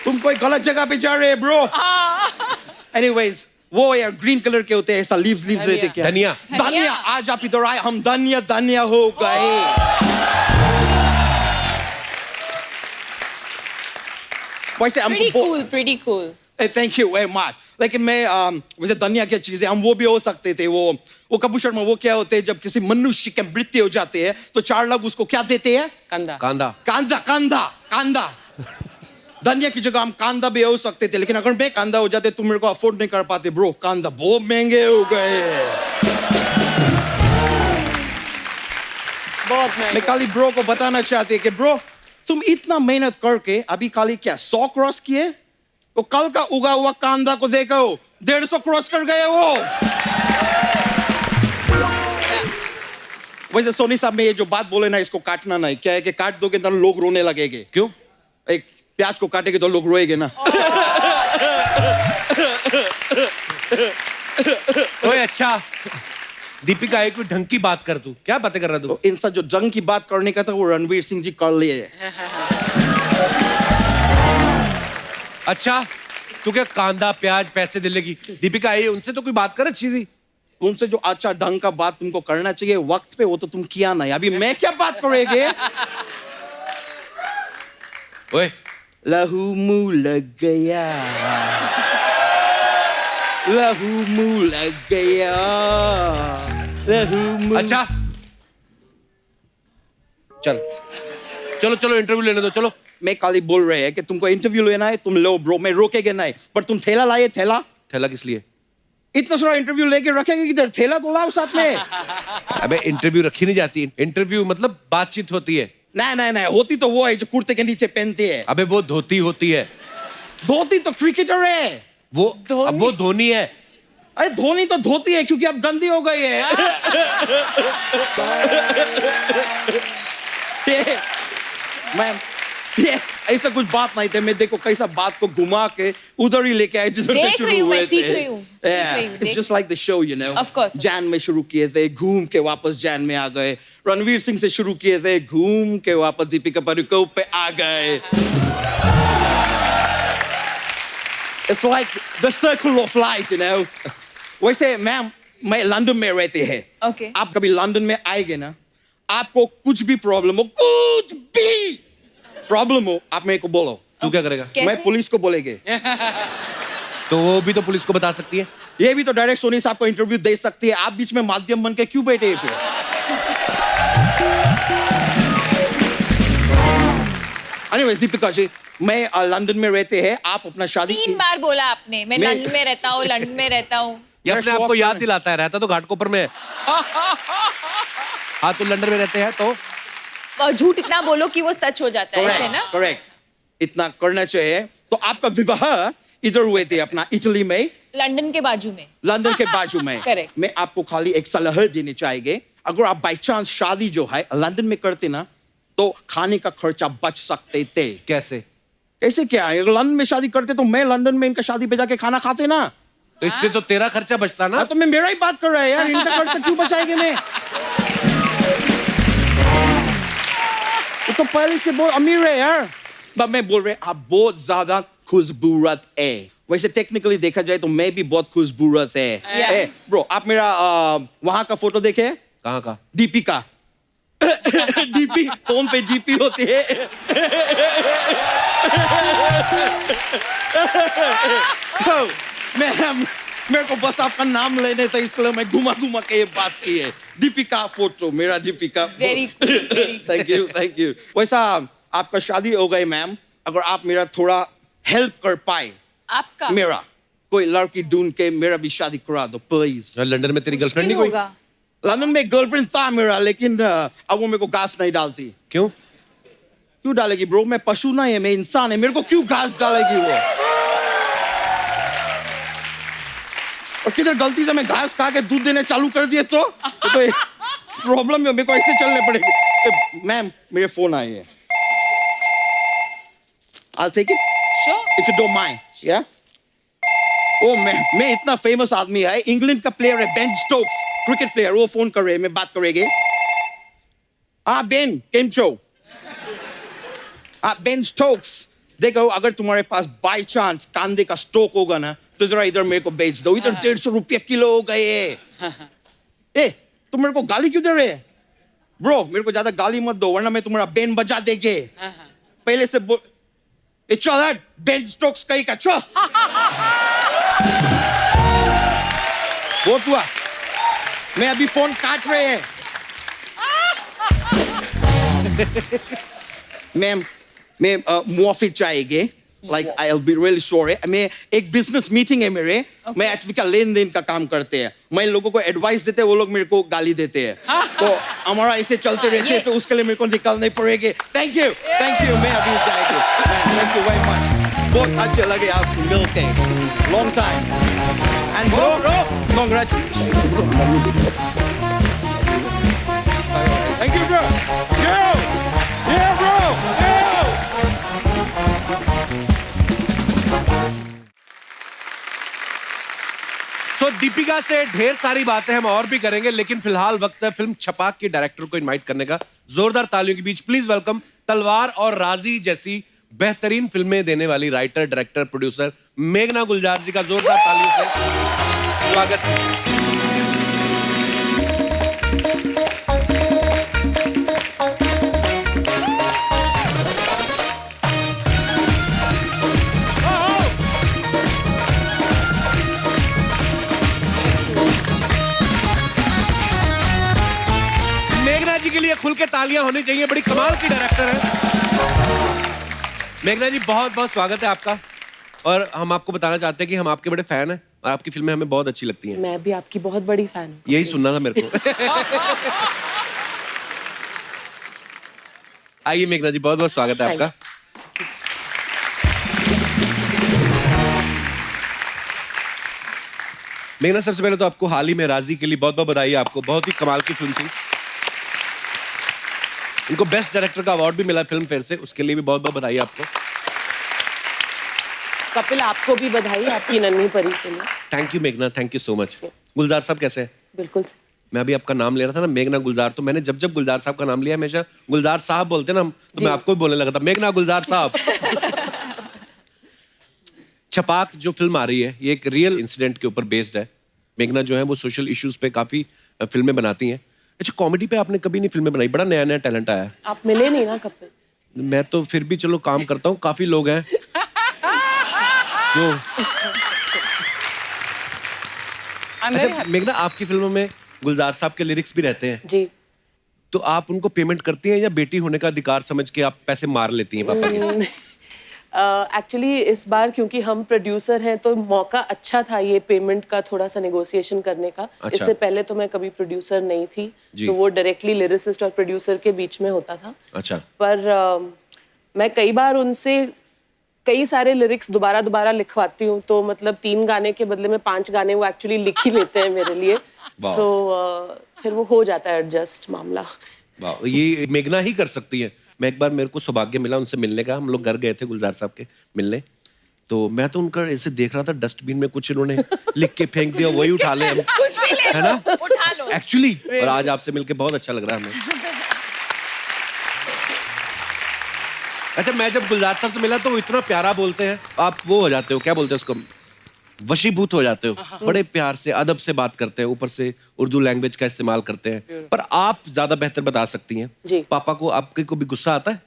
तुम कोई गलत जगह पे जा रहे हैं ब्रो। एनीवेज वो यार ग्रीन कलर के होते हैं, ऐसा लीव्स रहते क्या? धनिया। धनिया, आज आप इधर आए हम धनिया धनिया हो गए। वैसे हमको pretty cool. Thank you very much. लेकिन मैं वैसे धनिया की चीज है, हम वो भी हो सकते थे। वो कपूर शर्मा वो क्या होते हैं जब किसी मनुष्य के मृत्यु हो जाते हैं तो 4 लोग उसको क्या देते हैं? कंधा। कांदा। कांदा कांदा कांदा। धनिया की जगह हम कांदा भी हो सकते थे, लेकिन अगर मैं कांदा हो जाते तुम मेरे को अफोर्ड नहीं कर पाते ब्रो। कांदा बहुत महंगे हो गए। बहुत मैं खाली ब्रो को बताना चाहते कि ब्रो तुम इतना मेहनत करके अभी खाली क्या 100 क्रॉस किए, तो कल का उगा हुआ कांदा को देखो 150 क्रॉस कर गए वो। वैसे सोनी साहब में ये जो बात बोले ना इसको काटना नहीं, क्या है कि काट दोगे तो लोग रोने लगेंगे। क्यों? एक प्याज को काटेंगे तो लोग रोएंगे ना। ओए अच्छा दीपिका एक ढंग की बात कर, तू क्या बातें कर रहा तू? तो इनसा जो जंग की बात करने का था वो रणवीर सिंह जी कर लिए। अच्छा तू क्या कांदा प्याज पैसे दिलेगी? दीपिका आई उनसे तो कोई बात कर अच्छी सी। उनसे जो अच्छा ढंग का बात तुमको करना चाहिए वक्त पे, वो तो तुम किया नहीं। अभी मैं क्या बात करेंगे? ओए लहू मुंह लग गया, लहू मुंह लग गया, लहू मुंह। अच्छा चल चलो चलो इंटरव्यू लेने दो चलो। मैं खाली बोल रहे हैं कि तुमको इंटरव्यू लेना है तुम लो ब्रो, मैं रोकेगे नहीं। पर तुम थैला लाए, थैला थैला किस लिए? इतना सारा इंटरव्यू लेके रखेंगे किधर? थैला तो लाओ साथ में। अबे इंटरव्यू रखी नहीं जाती, इंटरव्यू मतलब बातचीत होती है। नहीं, होती तो वो है जो कुर्ते के नीचे पहनती है। अबे वो धोती होती है। धोती तो क्रिकेटर है। वो अब वो धोनी है। अरे धोनी तो धोती है क्योंकि अब गंदी हो गई है। मैम ये ऐसा कुछ बात नहीं थे। मैं देखो कैसा बात को घुमा के उधर ही लेके आए जिधर से देख शुरू रही हूँ, हुए मैं थे। सीख रही हूँ, सीख रही हूँ, It's देख- just like the show, you know. Of course. Jain में शुरू किए थे, घूम के वापस जैन में आ गए। रणवीर सिंह से शुरू किए थे, घूम के वापस दीपिका पादुकोण पे आ गए। It's like the circle of life, you know. वैसे मैम मैं लंदन में रहते हैं। Okay. आप कभी लंदन में आएंगे ना, आपको कुछ भी प्रॉब्लम हो, कुछ भी प्रॉब्लम हो, आप मेरे को बोलो। तू क्या करेगा? कैसे? मैं पुलिस को बोलेंगे। तो वो भी तो पुलिस को बता सकती है। ये भी तो डायरेक्ट सोनी साहब को इंटरव्यू दे सकती है। आप बीच में माध्यम बन के क्यों बैठे हैं फिर? Anyways, दीपिका जी, मैं लंदन में रहते हैं। आप अपना शादी 3 बार बोला आपने, मैं मैं- लंदन में रहता हूँ, लंदन में रहता हूँ। ये मेरा अपने show आप को off याद करना- दिलाता है, रहता तो घाटकोपर में है। हाँ तो लंदन में रहते हैं तो और झूठ इतना बोलो कि वो सच हो जाता है, ऐसे ना? करेक्ट। इतना करना चाहिए। तो आपका विवाह इधर हुए थे अपना इटली में, लंदन के बाजू में। लंदन के बाजू में। Correct. मैं आपको खाली एक सलाह देनी चाहिए। अगर आप बाई चांस शादी जो है लंदन में करते ना, तो खाने का खर्चा बच सकते थे। कैसे? कैसे क्या है? अगर लंदन में शादी करते तो मैं लंदन में इनका शादी पे जाके खाना खाते ना। तो इससे तो तेरा खर्चा बचता ना। हाँ, तो मैं मेरा ही बात कर रहा है यार। इनका खर्चा क्यों बचाएंगे मैं? वो तो पहले से बहुत अमीर है यार। बट मैं बोल रहे आप बहुत ज्यादा खुशबूरत है। वैसे टेक्निकली देखा जाए तो मैं भी बहुत खुशबूरत है। Yeah. ब्रो आप मेरा वहां का फोटो देखे? कहाँ का? डीपी का। डीपी फोन पे डीपी होती है। मेरे को बस आपका नाम लेने था, इसके लिए मैं घुमा घुमा के ये बात की है। दीपिका फोटो, मेरा Deepika. Very good, very good. Thank you. वैसा आपका शादी हो गई मैम, अगर आप मेरा थोड़ा हेल्प कर पाए, आपका मेरा कोई लड़की ढूंढ के मेरा भी शादी करा दो प्लीज। लंदन में तेरी गर्लफ्रेंड नहीं कोई? होगा। लंदन में गर्लफ्रेंड था मेरा, लेकिन अब वो मेरे को घास नहीं डालती। क्यों? क्यों डालेगी ब्रो? मैं पशु नहीं है, मैं इंसान है। मेरे को क्यों घास डालेगी वो? और किधर गलती से मैं घास खा के दूध देने चालू कर दिए तो प्रॉब्लम है। मेरे को ऐसे चलने पड़ेगी। मैम मेरे फोन आए हैं। I'll take it Sure. if you don't mind. Yeah. ओ मैं इतना फेमस आदमी है, इंग्लैंड का प्लेयर है बेन स्टोक्स, क्रिकेट प्लेयर। वो फोन कर रहे हैं, मैं बात करेंगे। हाँ बेन, केम छो? बेन स्टोक्स, देखो अगर तुम्हारे पास बाय चांस कांदे का स्टोक होगा ना, तो जरा इधर मेरे को बेच दो। इधर 150 रुपया किलो हो गए। ए तुम मेरे को गाली क्यों दे रहे हैं? ब्रो मेरे को ज्यादा गाली मत दो, वरना मैं तुम्हारा बेन बजा देंगे। पहले से बोल ए चल हट, बेन स्टोक्स कहीं का चल। बहुत हुआ, मैं अभी फोन काट रहे हैं। मैम मैं मुआफी चाहिए। Like I will be really sorry. मैं एक बिजनेस मीटिंग है मेरे। मैं एचपी का लेन देन का काम करते हैं। मैं लोगों को एडवाइस देते हैं, वो लोग मेरे को गाली देते हैं। तो हमारा ऐसे चलते रहते हैं, तो उसके लिए मेरे को निकलने पड़ेंगे। थैंक यू मैं अभी जाएगी। Thank you very much. बहुत अच्छे लगे आपसे मिलके। Long time and bro congratulation. Thank you bro. Yeah bro. सो दीपिका से ढेर सारी बातें हम और भी करेंगे, लेकिन फिलहाल वक्त है फिल्म छपाक की डायरेक्टर को इनवाइट करने का। जोरदार तालियों के बीच प्लीज वेलकम तलवार और राजी जैसी बेहतरीन फिल्में देने वाली राइटर, डायरेक्टर, प्रोड्यूसर मेघना गुलजार जी का जोरदार तालियों से स्वागत। मेघना जी के लिए खुल के तालियां होनी चाहिए, बड़ी कमाल की डायरेक्टर है। मेघना जी बहुत बहुत स्वागत है आपका। और हम आपको बताना चाहते हैं कि हम आपके बड़े फैन हैं, और आपकी फिल्में हमें बहुत अच्छी लगती हैं। मैं भी आपकी बहुत बड़ी फैन हूँ। यही सुनना था मेरे को। आइए मेघना जी, बहुत बहुत स्वागत है आपका। मेघना, सबसे पहले तो आपको हाल ही में राजी के लिए बहुत बहुत बधाई है आपको, बहुत ही कमाल की फिल्म थी। उनको बेस्ट डायरेक्टर का अवार्ड भी मिला फिल्म फेयर से, उसके लिए भी बहुत बहुत बधाई आपको। कपिल, आपको भी बधाई आपकी नन्ही परी के लिए। थैंक यू मेघना, थैंक यू सो मच। गुलजार साहब कैसे हैं? बिल्कुल। मैं अभी आपका नाम ले रहा था ना, मेघना गुलजार, तो मैंने जब जब गुलजार साहब का नाम लिया, हमेशा गुलजार साहब बोलते ना हम, तो मैं आपको भी बोलने लगा था, मेघना गुलजार साहब। छपाक जो फिल्म आ रही है, ये एक रियल इंसिडेंट के ऊपर बेस्ड है। मेघना जो है वो सोशल इश्यूज पे काफी फिल्में बनाती हैं। अच्छा, कॉमेडी पे आपने कभी नहीं फिल्में बनाई? बड़ा नया नया टैलेंट आया है। आप मिले नहीं ना कपिल। मैं तो फिर भी चलो काम करता हूँ, काफी लोग हैं जो। अच्छा मेघना, आपकी फिल्मों में गुलजार साहब के लिरिक्स भी रहते हैं जी। तो आप उनको पेमेंट करती हैं या बेटी होने का अधिकार समझ के आप पैसे मार लेती हैं पापा के? एक्चुअली इस बार क्योंकि हम प्रोड्यूसर हैं तो मौका अच्छा था ये पेमेंट का थोड़ा सा नेगोशिएशन करने का। अच्छा। इससे पहले तो मैं कभी प्रोड्यूसर नहीं थी, तो वो डायरेक्टली लिरिसिस्ट और प्रोड्यूसर के बीच में होता था। अच्छा। पर मैं कई बार उनसे कई सारे लिरिक्स दोबारा लिखवाती हूँ, तो मतलब 3 गाने के बदले में 5 गाने वो एक्चुअली लिख ही लेते हैं मेरे लिए। सो फिर वो हो जाता है एडजस्ट मामला। वाह, ये मेघना ही कर सकती है। मैं एक बार, मेरे को सौभाग्य मिला उनसे मिलने का, हम लोग घर गए थे गुलजार साहब के मिलने, तो मैं तो उनका ऐसे देख रहा था, डस्टबिन में कुछ इन्होंने लिख के फेंक दिया, वही उठा ले हम, कुछ भी ले है ना, उठा लो। एक्चुअली। और आज आपसे मिलके बहुत अच्छा लग रहा है हमें। अच्छा, मैं जब गुलजार साहब से मिला तो वो इतना प्यारा बोलते हैं, आप वो हो जाते हो, क्या बोलते हैं उसको, वशीभूत हो जाते हो। बड़े प्यार से, अदब से बात करते हैं, ऊपर से उर्दू लैंग्वेज का इस्तेमाल करते हैं। पर आप ज्यादा बेहतर बता सकती हैं। जी। पापा को आपके को भी गुस्सा आता है?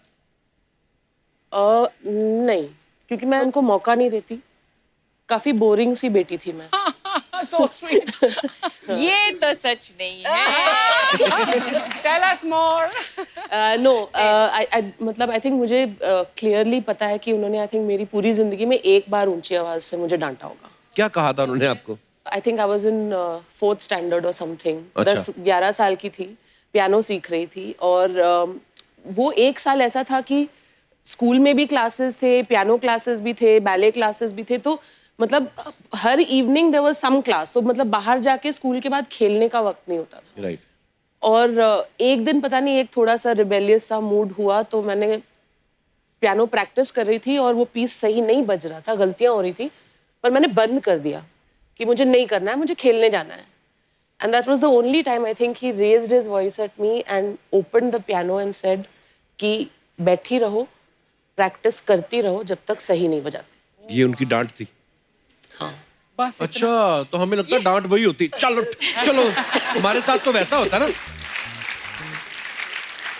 नहीं, क्योंकि मैं उनको मौका नहीं देती। काफी बोरिंग सी बेटी थी मैं। So sweet. ये तो सच नहीं है। Tell us more. No, मतलब आई थिंक मुझे क्लियरली पता है कि उन्होंने आई थिंक मेरी पूरी जिंदगी में एक बार ऊंची आवाज से मुझे डांटा होगा। क्या कहा था उन्होंने आपको? I think I was in 4th standard और समथिंग। अच्छा। 10-11 साल की थी, पियानो सीख रही थी, और वो एक साल ऐसा था कि स्कूल में भी क्लासेस थे, पियानो क्लासेस भी थे, बैले क्लासेस भी थे, तो मतलब हर evening there was some class. तो मतलब बाहर जाके स्कूल के बाद खेलने का वक्त नहीं होता था। राइट। और एक दिन पता नहीं, एक थोड़ा सा रिबेलियस सा मूड हुआ, तो मैंने पियानो प्रैक्टिस कर रही थी और वो पीस सही नहीं बज रहा था, गलतियां हो रही थी, पर मैंने बंद कर दिया कि मुझे नहीं करना है, मुझे खेलने जाना है। And that was the only time I think he raised his voice at me and opened the piano and said कि बैठी रहो, प्रैक्टिस करती रहो जब तक सही नहीं बजाती। ये उनकी डांट थी? हाँ। बस अच्छा, तो हमें लगता है डांट वही होती, चलो चलो, हमारे साथ तो वैसा होता है ना।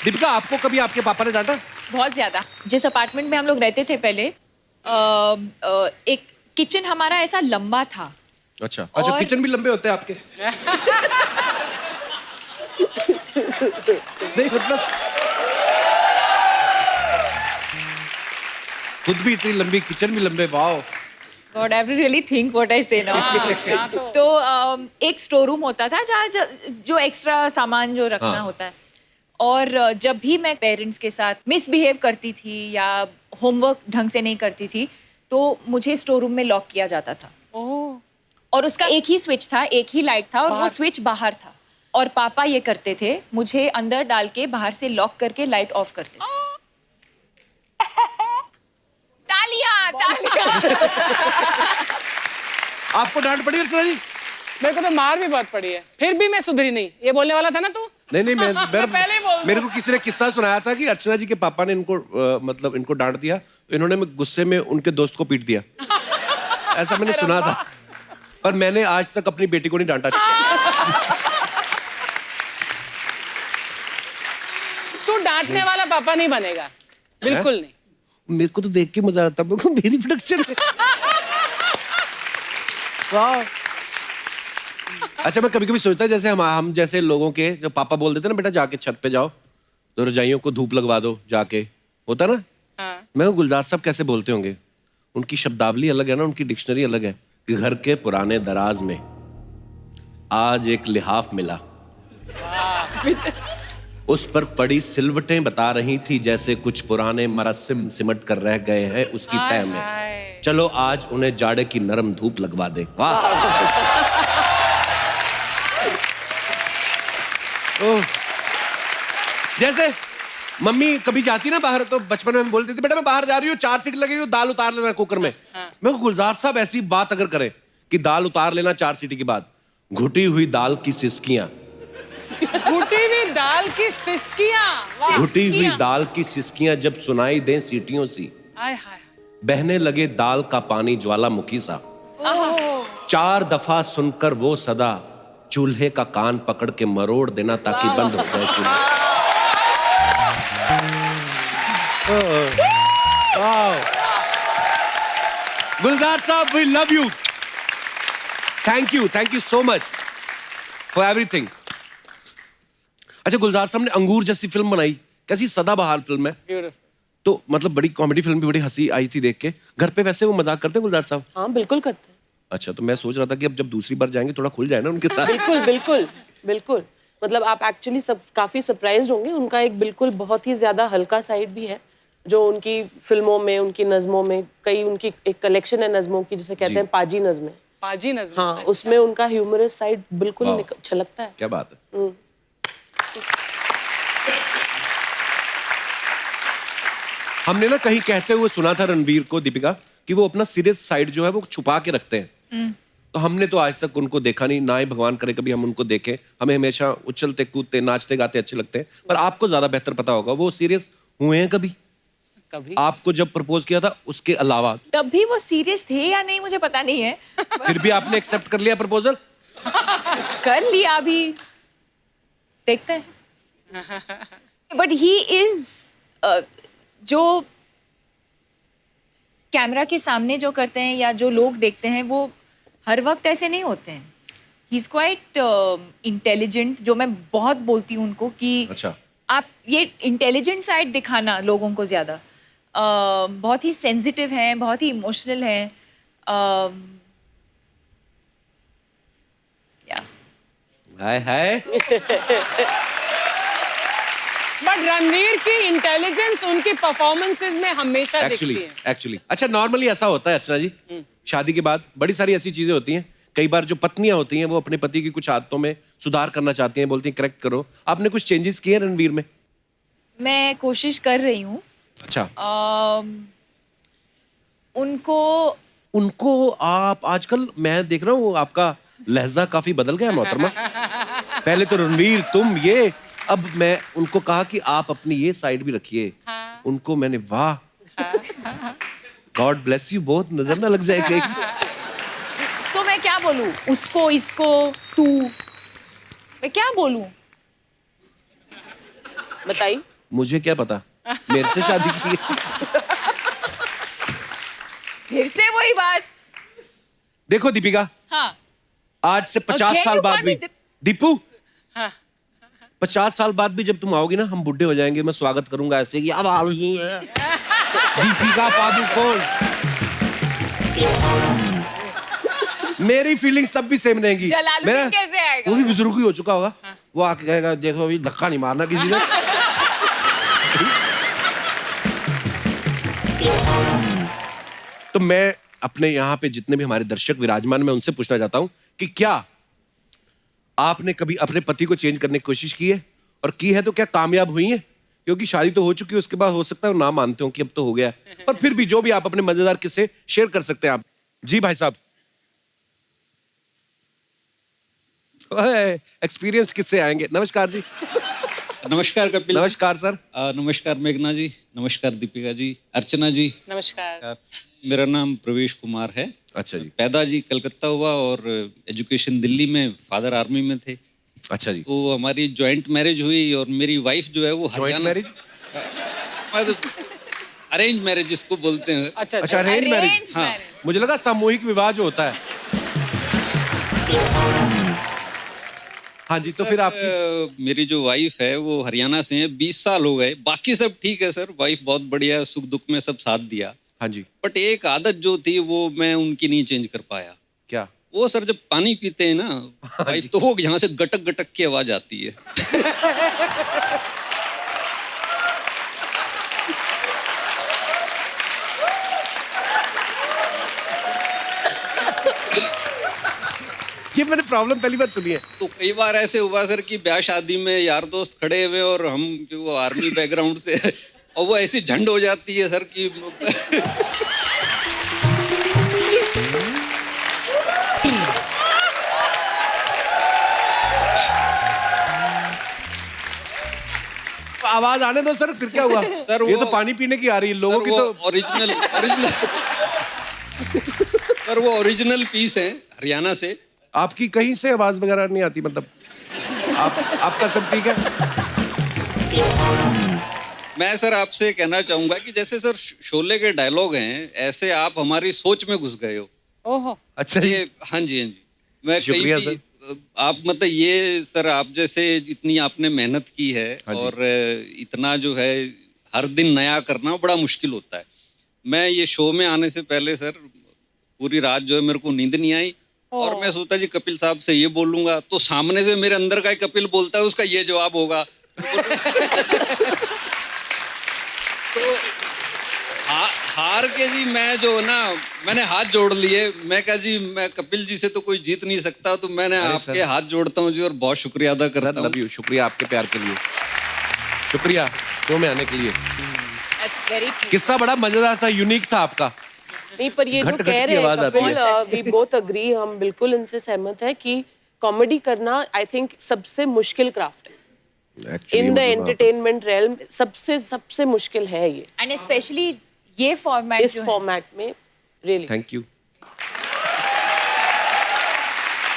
दीपिका, आपको कभी आपके पापा ने डांटा? बहुत ज्यादा। जिस अपार्टमेंट में हम लोग रहते थे पहले, एक किचन हमारा ऐसा लंबा था। अच्छा अच्छा, किचन भी लंबे होते हैं आपके? नहीं मतलब खुद भी इतनी लंबी, किचन भी लंबे, wow. God, I have to really think what I say now. तो एक स्टोर रूम होता था जहाँ जो एक्स्ट्रा सामान जो रखना होता है, और जब भी मैं पेरेंट्स के साथ मिसबिहेव करती थी या होमवर्क ढंग से नहीं करती थी, तो मुझे स्टोर रूम में लॉक किया जाता था। और उसका एक ही स्विच था, एक ही लाइट था, और वो स्विच बाहर था, और पापा ये करते थे, मुझे अंदर डाल के बाहर से लॉक करके लाइट ऑफ करते थे। तालियां तालियां। आपको डांट पड़ी अर्चना जी? मेरे को तो मार भी बहुत पड़ी है, फिर भी मैं सुधरी नहीं। ये बोलने वाला था ना तू? नहीं मैं पहले ही बोल। मेरे को किसी ने किस्सा सुनाया था कि अर्चना जी के पापा ने इनको मतलब इनको डांट दिया, तो इन्होंने गुस्से में उनके दोस्त को पीट दिया। ऐसा मैंने सुना था, पर मैंने आज तक अपनी बेटी को नहीं डांटा। तू डांटने वाला पापा नहीं बनेगा, बिल्कुल नहीं। मेरे को तो देख के मजा आता है, मेरे को मेरी प्रोडक्शन है। वाह। अच्छा, मैं कभी कभी सोचता जैसे हम जैसे लोगों के जो पापा बोल देते ना, बेटा जाके छत पे जाओ तो रजाइयों को धूप लगवा दो जाके, होता ना। हाँ। मैं गुलजार साहब कैसे बोलते होंगे, उनकी शब्दावली अलग है ना, उनकी डिक्शनरी अलग है। कि घर के पुराने दराज में आज एक लिहाफ मिला। उस पर पड़ी सिलवटें बता रही थी जैसे कुछ पुराने मरस्सिम सिमट कर रह गए हैं उसकी तह में। चलो आज उन्हें जाड़े की नरम धूप लगवा दें। वाह। ओह, जैसे मम्मी कभी जाती ना बाहर तो बचपन में बोलती थी बेटा मैं बाहर जा रही हूँ 4 सीटी लगेगी तो दाल उतार लेना कुकर में। मैं गुलजार साहब ऐसी बात अगर करें कि दाल उतार लेना 4 सीटी के बाद, घुटी हुई दाल की सिसकियां, घुटी हुई दाल की सिसकियां, घुटी हुई दाल की सिसकियां जब सुनाई दें सीटियों सी, आय हाय, बहने लगे दाल का पानी ज्वालामुखी सा। 4 दफा सुनकर वो सदा, चूल्हे का कान पकड़ के मरोड़ देना ताकि बंद हो जाए चूल्हा। Gulzar sahab we love you, thank you so much for everything. अच्छा गुलजार साहब ने अंगूर जैसी फिल्म बनाई, कैसी सदाबहार फिल्म है। ब्यूटीफुल। तो मतलब बड़ी कॉमेडी फिल्म भी, बड़ी हंसी आई थी देख के। घर पे वैसे वो मजाक करते हैं गुलजार साहब? हाँ बिल्कुल करते हैं। अच्छा, तो मैं सोच रहा था कि अब जब दूसरी बार जाएंगे थोड़ा खुल जाए ना उनके साथ। बिल्कुल बिल्कुल बिल्कुल, मतलब आप एक्चुअली सब काफी सरप्राइज्ड होंगे। उनका एक बिल्कुल बहुत ही ज्यादा हल्का साइड भी है जो उनकी फिल्मों में, उनकी नज़मों में, कई उनकी एक कलेक्शन है नज़मों की जिसे कहते हैं पाजी नज़में। पाजी नज़र। हाँ, उसमें उनका ह्यूमरस साइड बिल्कुल छलकता है। क्या बात है। हमने ना कहीं कहते हुए सुना था रणवीर को, दीपिका, कि वो अपना सीरियस साइड जो है वो छुपा के रखते हैं। तो हमने तो आज तक उनको देखा नहीं, ना ही भगवान करे कभी हम उनको देखें। हमें हमेशा उछलते कूदते नाचते गाते अच्छे लगते हैं, पर आपको ज्यादा बेहतर पता होगा वो सीरियस हुए हैं कभी? कभी आपको जब प्रपोज किया था उसके अलावा? तब भी वो सीरियस थे या नहीं मुझे पता नहीं है। फिर भी आपने एक्सेप्ट कर लिया प्रपोजल? कर लिया, अभी देखते हैं। बट ही इज जो कैमरा के सामने जो करते हैं या जो लोग देखते हैं वो हर वक्त ऐसे नहीं होते हैं। ही इज क्वाइट इंटेलिजेंट, जो मैं बहुत बोलती हूँ उनको कि अच्छा, आप ये इंटेलिजेंट साइड दिखाना लोगों को ज्यादा। बहुत ही सेंसिटिव हैं, बहुत ही इमोशनल हैं। हाय हाय। बट रणवीर की इंटेलिजेंस उनकी परफॉर्मेंसेस में हमेशा दिखती है। एक्चुअली अच्छा, नॉर्मली ऐसा होता है अर्चना जी, शादी के बाद बड़ी सारी ऐसी चीजें होती हैं। कई बार जो पत्नियां होती हैं वो अपने पति की कुछ आदतों में सुधार करना चाहती हैं, बोलती हैं करेक्ट करो। आपने कुछ चेंजेस किए रणवीर में? मैं कोशिश कर रही हूँ। अच्छा, उनको आप आजकल मैं देख रहा हूँ आपका लहजा काफी बदल गया मोहतरमा। पहले तो रणवीर तुम ये, अब मैं उनको कहा कि आप अपनी ये साइड भी रखिए। उनको मैंने वाह, गॉड ब्लेस यू बोथ, नजर ना लग जाए कहीं। तो मैं क्या बोलूं उसको, इसको, तू, मैं क्या बोलूं? बताइए। मुझे क्या पता, मेरे से शादी की है। फिर से वही बात। देखो दीपिका, हाँ, आज से 50 Again साल you बाद call भी, me दीपू, हाँ। 50 साल बाद भी जब तुम आओगी ना, हम बुढ़े हो जाएंगे, मैं स्वागत करूंगा ऐसे कि अब आ रही है दीपिका पादुकोण। मेरी फीलिंग्स तब भी सेम रहेंगी। जलालुद्दीन कैसे आएगा? वो भी बुजुर्ग ही हो चुका होगा, वो आके कहेगा देखो अभी धक्का नहीं मारना किसी ने। तो मैं अपने यहाँ पे जितने भी हमारे दर्शक विराजमान, मैं उनसे पूछना चाहता हूँ कि क्या आपने कभी अपने पति को चेंज करने की कोशिश की है, और की है तो क्या कामयाब हुई है? क्योंकि शादी तो हो चुकी है, उसके बाद हो सकता है ना मानते हो कि अब तो हो गया, पर फिर भी जो भी आप अपने मजेदार किस्से शेयर कर सकते हैं आप। जी भाई साहब, एक्सपीरियंस किससे आएंगे? नमस्कार जी। नमस्कार कपिल। नमस्कार सर। नमस्कार मेघना जी, नमस्कार दीपिका जी, अर्चना जी। नमस्कार। मेरा नाम प्रवेश कुमार है। अच्छा जी। पैदा जी कलकत्ता हुआ और एजुकेशन दिल्ली में, फादर आर्मी में थे। अच्छा जी। तो हमारी जॉइंट मैरिज हुई और मेरी वाइफ जो है वो जॉइंट मैरिज? अरेंज मैरिज जिसको बोलते हैं। अच्छा अच्छा, अरेंज मैरिज। Arranged हाँ। marriage। मुझे लगा सामूहिक विवाह जो होता है। हाँ जी, तो फिर आपकी मेरी जो वाइफ है वो हरियाणा से है, 20 साल हो गए। बाकी सब ठीक है सर, वाइफ बहुत बढ़िया है, सुख दुख में सब साथ दिया। हाँ जी। बट एक आदत जो थी वो मैं उनकी नहीं चेंज कर पाया। वो सर जब पानी पीते हैं ना वाइफ, तो वो यहाँ से गटक गटक की आवाज आती है। ये मैंने प्रॉब्लम पहली बार सुनी है। तो कई बार ऐसे हुआ सर कि ब्याह शादी में यार दोस्त खड़े हुए और हम जो वो आर्मी बैकग्राउंड से और वो ऐसी झंड हो जाती है सर कि आवाज आने दो सर, फिर क्या हुआ? सर ये वो- तो पानी पीने की आ रही है, लोगों की तो ओरिजिनल सर वो ओरिजिनल पीस है हरियाणा से। आपकी कहीं से आवाज वगैरह नहीं आती, मतलब आपका सब ठीक है? मैं सर आपसे कहना चाहूंगा कि जैसे सर शोले के डायलॉग हैं, ऐसे आप हमारी सोच में घुस गए हो। ओहो, अच्छा जी, ये हाँ जी, हाँ जी। मैं शुक्रिया कहीं भी आप मतलब ये सर आप जैसे इतनी आपने मेहनत की है हाँ जी। और इतना जो है हर दिन नया करना बड़ा मुश्किल होता है। मैं ये शो में आने से पहले सर पूरी रात जो है मेरे को नींद नहीं आई और मैं सोचता जी कपिल साहब से ये बोलूंगा, तो सामने से मेरे अंदर का ही कपिल बोलता है, उसका ये जवाब होगा। तो हार के जी मैं जो ना मैंने हाथ जोड़ लिए। मैं कहा जी मैं कपिल जी से तो कोई जीत नहीं सकता, तो मैंने अरे आपके सर। हाथ जोड़ता हूँ जी और बहुत शुक्रिया अदा सर करता हूँ। लव यू, शुक्रिया आपके प्यार के लिए, शुक्रिया शो में आने के लिए। That's very cute. किस्सा बड़ा मजेदार था, यूनिक था आपका। नहीं, पर ये जो घट-घट कह की रहे हैं आवाज आती कपिल, है। वी बोथ अग्री, हम बिल्कुल इनसे सहमत है कि कॉमेडी करना आई थिंक सबसे मुश्किल क्राफ्ट है इन द एंटरटेनमेंट रेल्म। सबसे मुश्किल है ये एंड स्पेशली ये फॉर्मेट इस फॉर्मेट में, रियली। Thank you.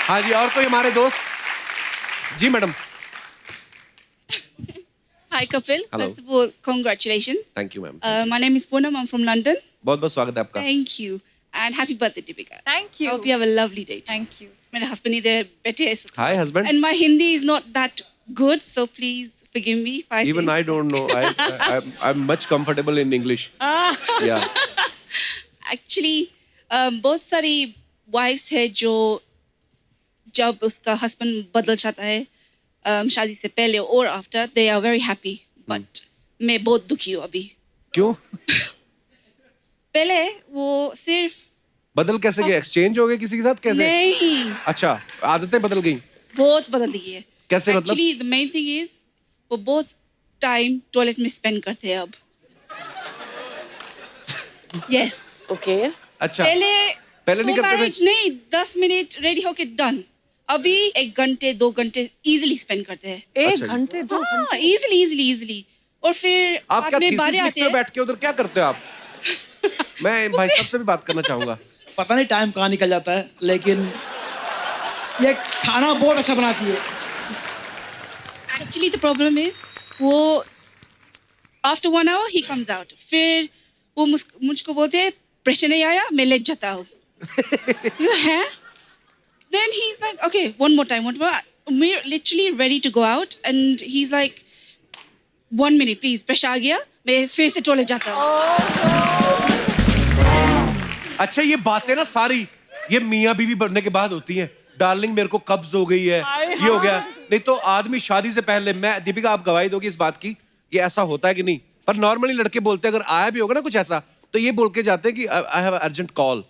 हाँ जी, और कोई हमारे दोस्त? जी madam. Hi Kapil. Hello. First of all, congratulations. Thank you ma'am. My name is Poonam. I'm from London. बहुत बहुत स्वागत है आपका। Thank you. And happy birthday, Deepika. Thank I you, hope you have a lovely day. Thank you. मेरे husband इधर बैठे हैं। हाय husband. And my Hindi is not that good, so please forgive me if I Even say. I don't know. I'm much comfortable in English. Yeah. Actually, बहुत सारी wives है जो जब उसका husband बदल जाता है शादी से पहले और after, they are very happy. But मैं बहुत दुखी हूँ अभी। क्यों? पहले वो सिर्फ बदल कैसे गए? एक्सचेंज हो गए किसी के साथ कैसे? नहीं, अच्छा, आदतें बदल गई। बहुत बदल गई है। कैसे मतलब? Actually, the main thing is वो बहुत टाइम टॉयलेट में स्पेंड करते हैं अब। Yes. ओके, अच्छा, पहले नहीं करते थे? मैरिज नहीं, 10 मिनट रेडी होके डन। अभी 1 घंटे 2 घंटे इजीली स्पेंड करते हैं। एक अच्छा जी। घंटे 2 हाँ, इजीली। और फिर आप बाद क्या में थीसिस बातें लिखते आते हो हैं। बैठ के उधर? क्या करते हो आप? मैं भाई साहब से भी बात करना चाहूंगा। पता नहीं टाइम कहाँ निकल जाता है, लेकिन ये खाना बहुत अच्छा बनाती है। Actually, the problem is वो after 1 hour he comes out. फिर वो मुझको बोलते हैं प्रेशर नहीं आया, मैं लेट जाता हूँ। हैं? Then he's like, okay, one more time. We're literally ready to go out, and he's like, 1 minute, please. Pressure आ गया, मैं फिर से टॉयलेट जाता हूँ। अच्छा, ये बातें ना सारी ये मियाँ बीवी बनने के बाद होती हैं। डार्लिंग मेरे को कब्ज हो गई है, ये हो गया। नहीं तो आदमी शादी से पहले, मैं दीपिका आप गवाही दोगी इस बात की, ये ऐसा होता है कि नहीं? पर नॉर्मली लड़के बोलते हैं, अगर आया भी होगा ना कुछ ऐसा, तो ये बोल के जाते हैं कि आई हैव अर्जेंट कॉल।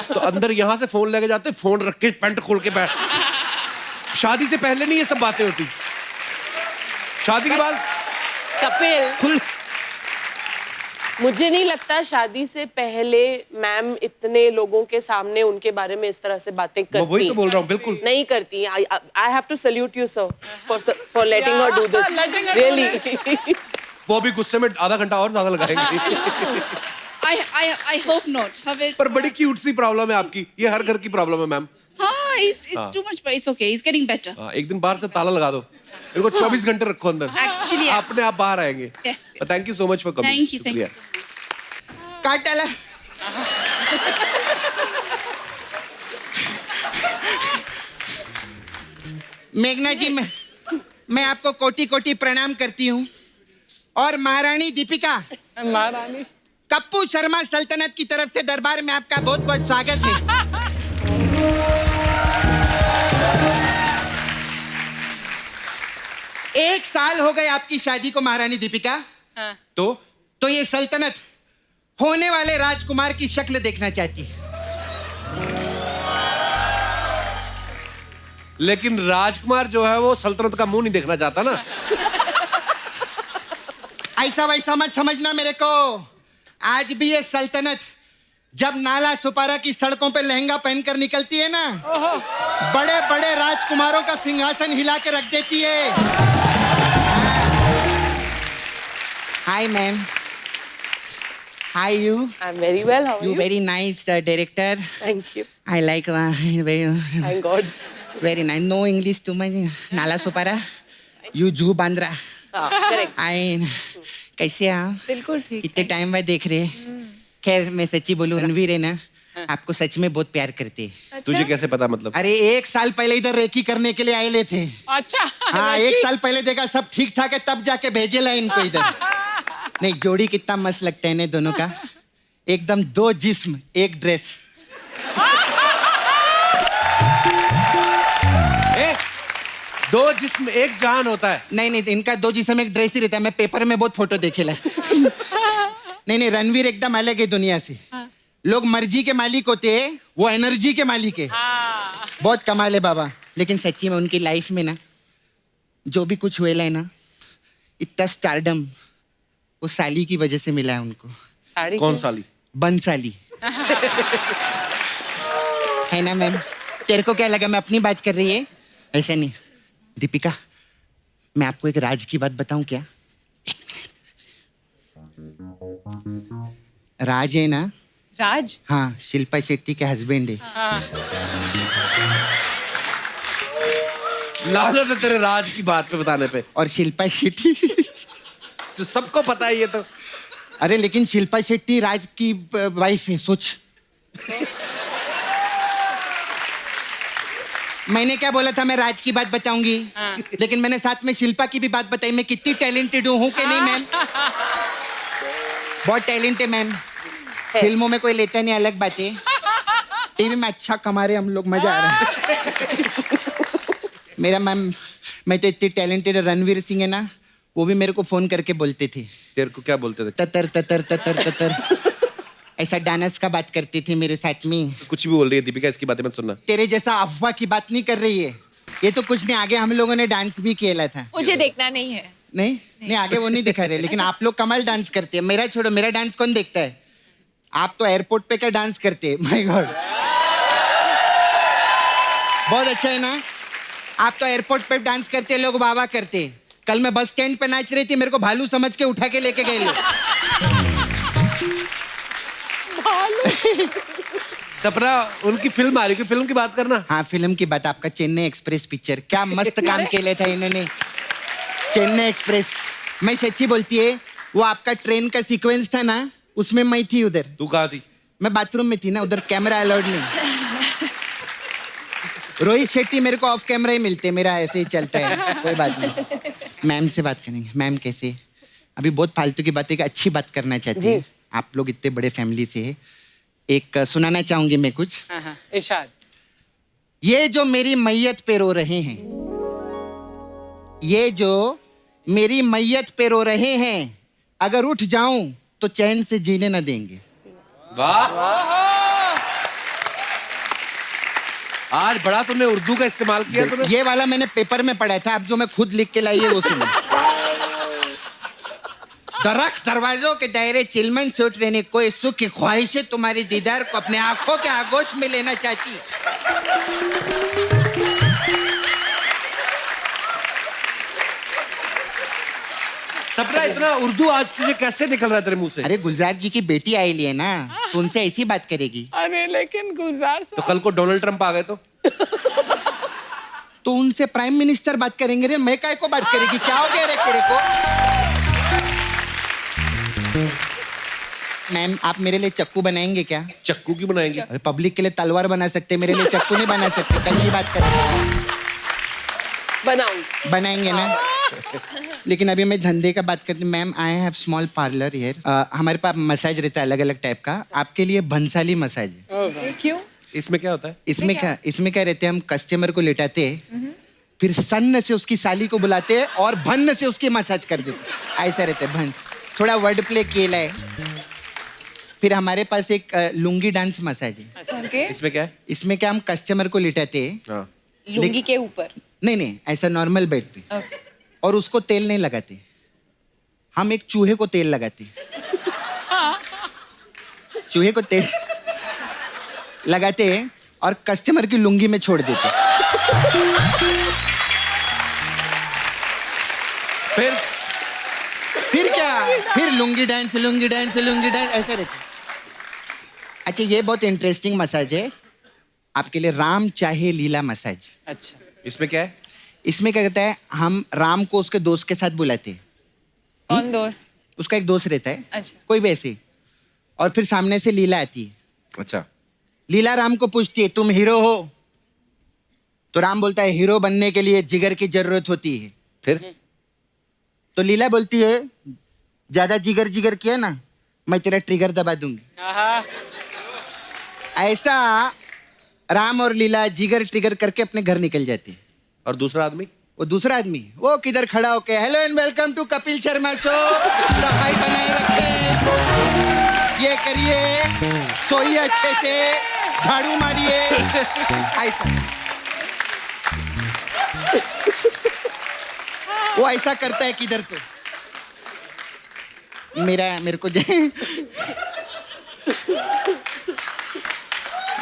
तो अंदर यहाँ से फोन लेके जाते, फोन रख के पैंट खोल के बैठ। शादी से पहले नहीं ये सब बातें होती, शादी के बाद कपिल, खुल। मुझे नहीं लगता शादी से पहले मैम इतने लोगों के सामने उनके बारे में इस तरह से बातें करती। मैं वही तो बोल रहा हूँ, बिल्कुल नहीं करती। I have to salute you sir for letting her do this, really. वो भी गुस्से में आधा घंटा और ज्यादा लगाएंगे। I hope not. पर बड़ी क्यूट सी प्रॉब्लम है आपकी, ये हर घर की प्रॉब्लम है मैम। हाँ, it's too much, but it's okay. It's getting better. हाँ, एक दिन बाहर से ताला लगा दो, इनको 24 घंटे रखो अंदर। Actually, अपने आप बाहर आएंगे। Thank you so much for coming. Thank you. काट डाला। मेघना जी, मैं आपको कोटि कोटि प्रणाम करती हूँ। और महारानी दीपिका, महारानी कप्पू शर्मा सल्तनत की तरफ से दरबार में आपका बहुत बहुत स्वागत है। 1 साल हो गए आपकी शादी को महारानी दीपिका। तो ये सल्तनत होने वाले राजकुमार की शक्ल देखना चाहती है। लेकिन राजकुमार जो है वो सल्तनत का मुंह नहीं देखना चाहता ना। ऐसा वैसा मत समझना मेरे को। आज भी ये सल्तनत जब नाला सुपारा की सड़कों पे लहंगा पहनकर निकलती है ना, बड़े बड़े राजकुमारों का सिंहासन हिला के रख देती है। Hi ma'am, hi you. I am very well, how are you you? Very nice director. Thank you. I like very thank God. Very nice. No English too much. Nalasopara, you जू बांद्रा। करेक्ट। आई कैसे हैं आप? बिल्कुल ठीक इतने time बाद देख रहे। खैर मैं सच्ची बोलूं, रणवीर है ना, आपको सच में बहुत प्यार करते हैं। तुझे कैसे पता मतलब? अरे 1 साल पहले इधर रेकी करने के लिए आए थे। अच्छा। हाँ, 1 साल पहले देखा सब ठीक ठाक है, तब जाके भेजे ला इनको इधर। नहीं, जोड़ी कितना मस्त लगता है ना दोनों का, एकदम 2 जिस्म 1 ड्रेस। दो जिस्म एक जान होता है। नहीं नहीं, इनका 2 जिस्म 1 ड्रेस ही रहता है। मैं पेपर में बहुत फोटो देखे ला। नहीं, रणवीर एकदम अलग है दुनिया से। लोग मर्जी के मालिक होते हैं, वो एनर्जी के मालिक है। बहुत कमाल है बाबा। लेकिन सच्ची में उनकी लाइफ में ना जो भी कुछ हुआ है ना, इतना स्टारडम वो साली की वजह से मिला है उनको। साड़ी कौन की? साली? बंसाली। है ना मैम? तेरे को क्या लगा मैं अपनी बात कर रही है? ऐसा नहीं। दीपिका, मैं आपको एक राज की बात बताऊं क्या? राज है ना? राज? हाँ, शिल्पा शेट्टी के हस्बैंड है। लानत है तेरे राज की बात पे बताने पे। और शिल्पा शेट्टी तो सबको पता है ये तो। अरे लेकिन शिल्पा शेट्टी राज की वाइफ है, सोच। मैंने क्या बोला था, मैं राज की बात बताऊंगी, लेकिन मैंने साथ में शिल्पा की भी बात बताई। मैं कितनी टैलेंटेड हूँ कि नहीं मैम? बहुत टैलेंट है मैम। फिल्मों में कोई लेता नहीं, अलग बात है। टीवी में अच्छा कमा रहे हम लोग, मजा आ रहा है। मेरा मैम, मैं तो इतनी टैलेंटेड। रणवीर सिंह है ना, वो भी मेरे को फोन करके बोलते थे। तेरे को क्या बोलते थे? ततर ततर ततर ततर ऐसा डांस का बात करते थे मेरे साथ में। कुछ भी बोल रही है दीपिका, इसकी बातें मत सुनना। तेरे जैसा अफवाह की बात नहीं कर रही है ये। तो कुछ नहीं, आगे हम लोगों ने डांस भी किया था। मुझे देखना नहीं है। नहीं, आगे वो नहीं दिखा रहे, लेकिन आप लोग कमाल डांस करते हैं। मेरा छोड़ो, मेरा डांस कौन देखता है? आप तो एयरपोर्ट पे क्या डांस करते हैं, माय गॉड। बहुत अच्छा है ना? आप तो एयरपोर्ट पे डांस करते हैं, लोग वाह वाह करते हैं। कल मैं बस स्टैंड पे नाच रही थी, मेरे को भालू समझ के उठा के लेके गए लोग। सपना, उनकी फिल्म आ रही है, फिल्म की बात करना। हाँ, फिल्म की बात। आपका चेन्नई एक्सप्रेस पिक्चर, क्या मस्त काम केले था इन्होंने। चेन्नई एक्सप्रेस, मैं सच्ची बोलती है, वो आपका ट्रेन का सीक्वेंस था ना, उसमें मैं थी उधर। तू कहाँ थी? मैं बाथरूम में थी ना, उधर कैमरा अलाउड नहीं। रोहित शेट्टी मेरे को ऑफ कैमरा ही मिलते, मेरा ऐसे ही चलता है, कोई बात नहीं। मैम से बात करेंगे। मैम कैसे? अभी बहुत फालतू की बात है, अच्छी बात करना चाहती है। आप लोग इतने बड़े फैमिली से है, एक सुनाना चाहूंगी मैं कुछ। इरशाद। ये जो मेरी मैयत पे रो रहे हैं, ये जो मेरी मैयत पे रो रहे हैं, अगर उठ जाऊं तो चैन से जीने न देंगे। वाह, आज बड़ा तुमने उर्दू का इस्तेमाल किया। तुमने ये वाला मैंने पेपर में पढ़ा था, अब जो मैं खुद लिख के लाई है वो सुनो। दरख्त दरवाजों के दायरे चिलमन से उठ रहने, कोई सुख की ख्वाहिशें तुम्हारी दीदार को अपने आंखों के आगोश में लेना चाहती। सपना, इतना उर्दू आज तुझे कैसे निकल रहा है तेरे मुंह से? अरे गुलजार जी की बेटी आई है ना, तो उनसे ऐसी बात करेगी। अरे लेकिन गुलजार तो कल को डोनाल्ड ट्रंप आ गए तो उनसे प्राइम मिनिस्टर बात करेंगे रे, मैं काय को बात करेगी? क्या हो गया रे तेरे को? मैम, आप मेरे लिए चक्कू बनाएंगे क्या? चक्कू क्यों बनाएंगे? अरे पब्लिक के लिए तलवार बना सकते, मेरे लिए चक्कू नहीं बना सकते। कल की बात करें। बनाएंगे ना? लेकिन अभी मैं धंधे का बात करती हूँ। Ma'am, I have small parlour here. हमारे पास मसाज रहता है अलग अलग टाइप का, आपके लिए भंसाली मसाज है। क्यों? इसमें क्या होता है? इसमें क्या रहते हैं, हम कस्टमर को लेटाते हैं, फिर सन्न से उसकी साली को बुलाते हैं और भन्न से उसकी मसाज कर देते, ऐसा रहता है भन्न। थोड़ा वर्ड प्ले केला है। फिर हमारे पास एक लुंगी डांस मसाज है। ओके। इसमें क्या है? इसमें क्या हम कस्टमर को लिटाते हैं, हाँ। लुंगी के ऊपर? नहीं, ऐसा नॉर्मल बेड पे, ओके। और उसको तेल नहीं लगाते, हम एक चूहे को तेल लगाते हैं। चूहे को तेल लगाते हैं और कस्टमर की लुंगी में छोड़ देते हैं। फिर क्या? फिर लुंगी डांस ऐसा रहता है। अच्छा, ये बहुत इंटरेस्टिंग मसाज है आपके लिए, राम चाहे लीला मसाज। अच्छा, इसमें क्या है? इसमें क्या कहता है, हम राम को उसके दोस्त के साथ बुलाते हैं। कौन दोस्त? उसका एक दोस्त रहता है, अच्छा। कोई भी ऐसे, और फिर सामने से लीला आती है। अच्छा। लीला राम को पूछती है, तुम हीरो हो? तो राम बोलता है, हीरो बनने के लिए जिगर की जरूरत होती है। फिर तो लीला बोलती है, ज्यादा जिगर किया ना, मैं तेरा ट्रिगर दबा दूंगी। ऐसा राम और लीला जिगर ट्रिगर करके अपने घर निकल जाते हैं। और दूसरा आदमी? वो दूसरा आदमी वो किधर खड़ा होके, hello and welcome to Kapil Sharma show, सफाई बनाए रखे, ये करिए, सोइए अच्छे से, झाड़ू मारिए, ऐसा वो ऐसा करता है किधर तो मेरे को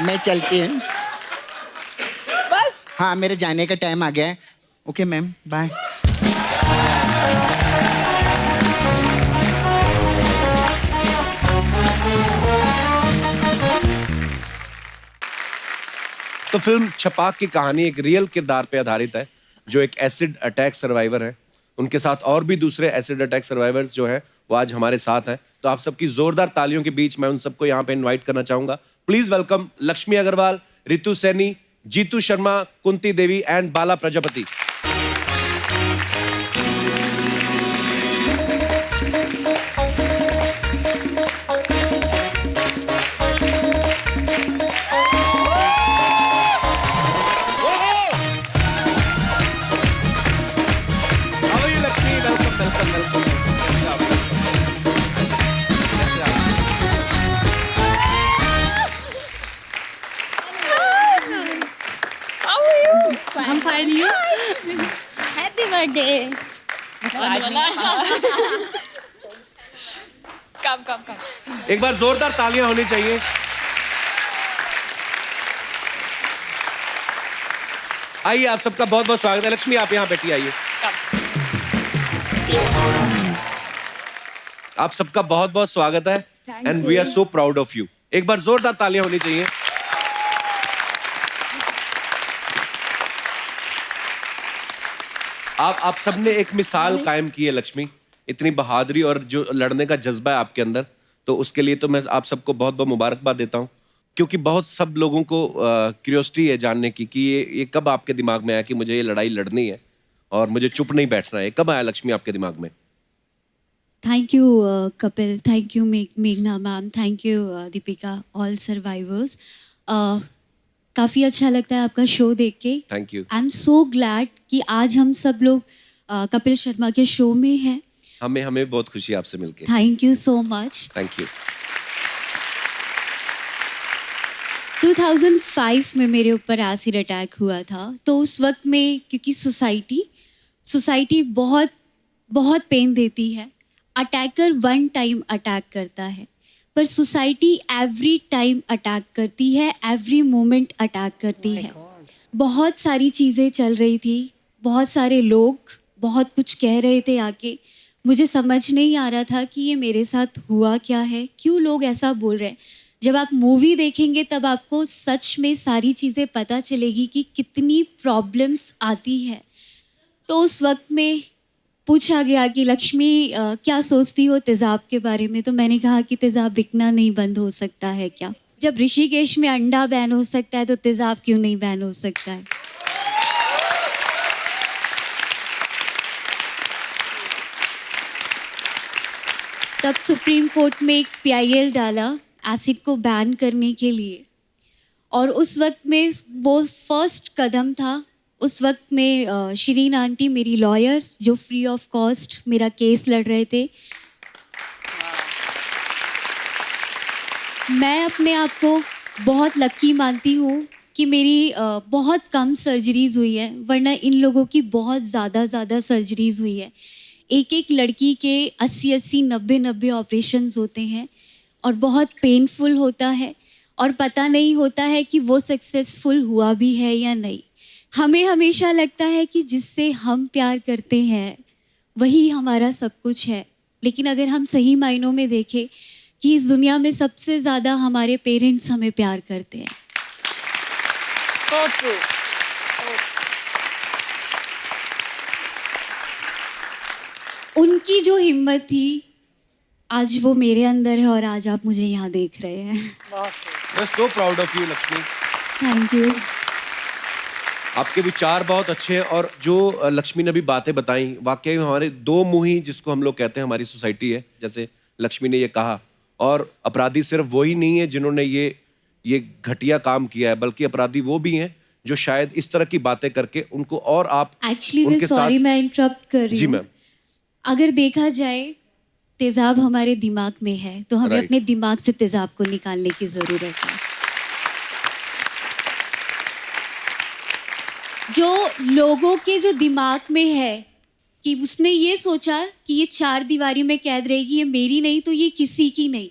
मैं चलती हूँ बस। हाँ, मेरे जाने का टाइम आ गया है। Okay ma'am, bye. तो फिल्म छपाक की कहानी एक रियल किरदार पे आधारित है, जो एक एसिड अटैक सर्वाइवर है। उनके साथ और भी दूसरे एसिड अटैक सर्वाइवर्स जो हैं वो आज हमारे साथ हैं। तो आप सबकी जोरदार तालियों के बीच मैं उन सबको यहाँ पे इनवाइट करना चाहूंगा। Please welcome Lakshmi Agarwal, Ritu Saini, Jeetu Sharma, Kunti Devi and Bala Prajapati. I'm fine. You? Happy birthday. Come. एक बार जोरदार तालियां होनी चाहिए। आइए, आप सबका बहुत बहुत स्वागत है। लक्ष्मी, आप यहाँ बैठी, आइए। आप सबका बहुत बहुत स्वागत है and we are so proud of you. एक बार जोरदार तालियां होनी चाहिए। आप सबने एक मिसाल कायम की है लक्ष्मी, इतनी बहादुरी और जो लड़ने का जज्बा है आपके अंदर, तो उसके लिए तो मैं आप सबको बहुत बहुत मुबारकबाद देता हूँ। क्योंकि बहुत सब लोगों को क्यूरियोसिटी है जानने की कि ये कब आपके दिमाग में आया कि मुझे ये लड़ाई लड़नी है और मुझे चुप नहीं बैठना है। कब आया लक्ष्मी आपके दिमाग में? Thank you Kapil, thank you मेघना ma'am, thank you Deepika, all survivors. काफ़ी अच्छा लगता है आपका शो देख के। Thank you. I am so glad कि आज हम सब लोग कपिल शर्मा के शो में हैं। हमें बहुत खुशी है आपसे मिलके। Thank you so much. Thank you. 2005 में मेरे ऊपर एसिड अटैक हुआ था। तो उस वक्त में क्योंकि सोसाइटी बहुत बहुत पेन देती है। अटैकर वन टाइम अटैक करता है, पर सोसाइटी एवरी टाइम अटैक करती है, एवरी मोमेंट अटैक करती है। बहुत सारी चीज़ें चल रही थी, बहुत सारे लोग बहुत कुछ कह रहे थे आके। मुझे समझ नहीं आ रहा था कि ये मेरे साथ हुआ क्या है, क्यों लोग ऐसा बोल रहे हैं। जब आप मूवी देखेंगे तब आपको सच में सारी चीज़ें पता चलेगी कि कितनी प्रॉब्लम्स आती है। तो उस वक्त में पूछा गया कि लक्ष्मी क्या सोचती हो तेज़ाब के बारे में, तो मैंने कहा कि तेज़ाब बिकना नहीं बंद हो सकता है क्या? जब ऋषिकेश में अंडा बैन हो सकता है तो तेज़ाब क्यों नहीं बैन हो सकता है? तब सुप्रीम कोर्ट में एक PIL डाला एसिड को बैन करने के लिए, और उस वक्त में वो फर्स्ट कदम था। उस वक्त में शिरीन आंटी मेरी लॉयर जो फ्री ऑफ कॉस्ट मेरा केस लड़ रहे थे। मैं अपने आप को बहुत लकी मानती हूँ कि मेरी बहुत कम सर्जरीज हुई है, वरना इन लोगों की बहुत ज़्यादा सर्जरीज हुई है। एक लड़की के 80 90 ऑपरेशंस होते हैं और बहुत पेनफुल होता है और पता नहीं होता है कि वो सक्सेसफुल हुआ भी है या नहीं। हमें हमेशा लगता है कि जिससे हम प्यार करते हैं वही हमारा सब कुछ है, लेकिन अगर हम सही मायनों में देखें कि इस दुनिया में सबसे ज़्यादा हमारे पेरेंट्स हमें प्यार करते हैं। So true. उनकी जो हिम्मत थी आज वो मेरे अंदर है और आज आप मुझे यहाँ देख रहे हैं। मैं सो proud of you Lakshmi. Thank you. आपके विचार बहुत अच्छे हैं और जो लक्ष्मी ने भी बातें बताई, वाकई में हमारे दो मुंही जिसको हम लोग कहते हैं हमारी सोसाइटी है, जैसे लक्ष्मी ने ये कहा। और अपराधी सिर्फ वही नहीं है जिन्होंने ये घटिया काम किया है, बल्कि अपराधी वो भी हैं जो शायद इस तरह की बातें करके उनको और आप एक्चुअली मैं सॉरी मैं इंटरप्ट कर रही जी हूँ। मैम। अगर देखा जाए तेजाब हमारे दिमाग में है तो हमें Right. अपने दिमाग से तेजाब को निकालने की ज़रूरत है। जो लोगों के जो दिमाग में है कि उसने ये सोचा कि ये 4 दीवारी में कैद रहेगी, ये मेरी नहीं तो ये किसी की नहीं।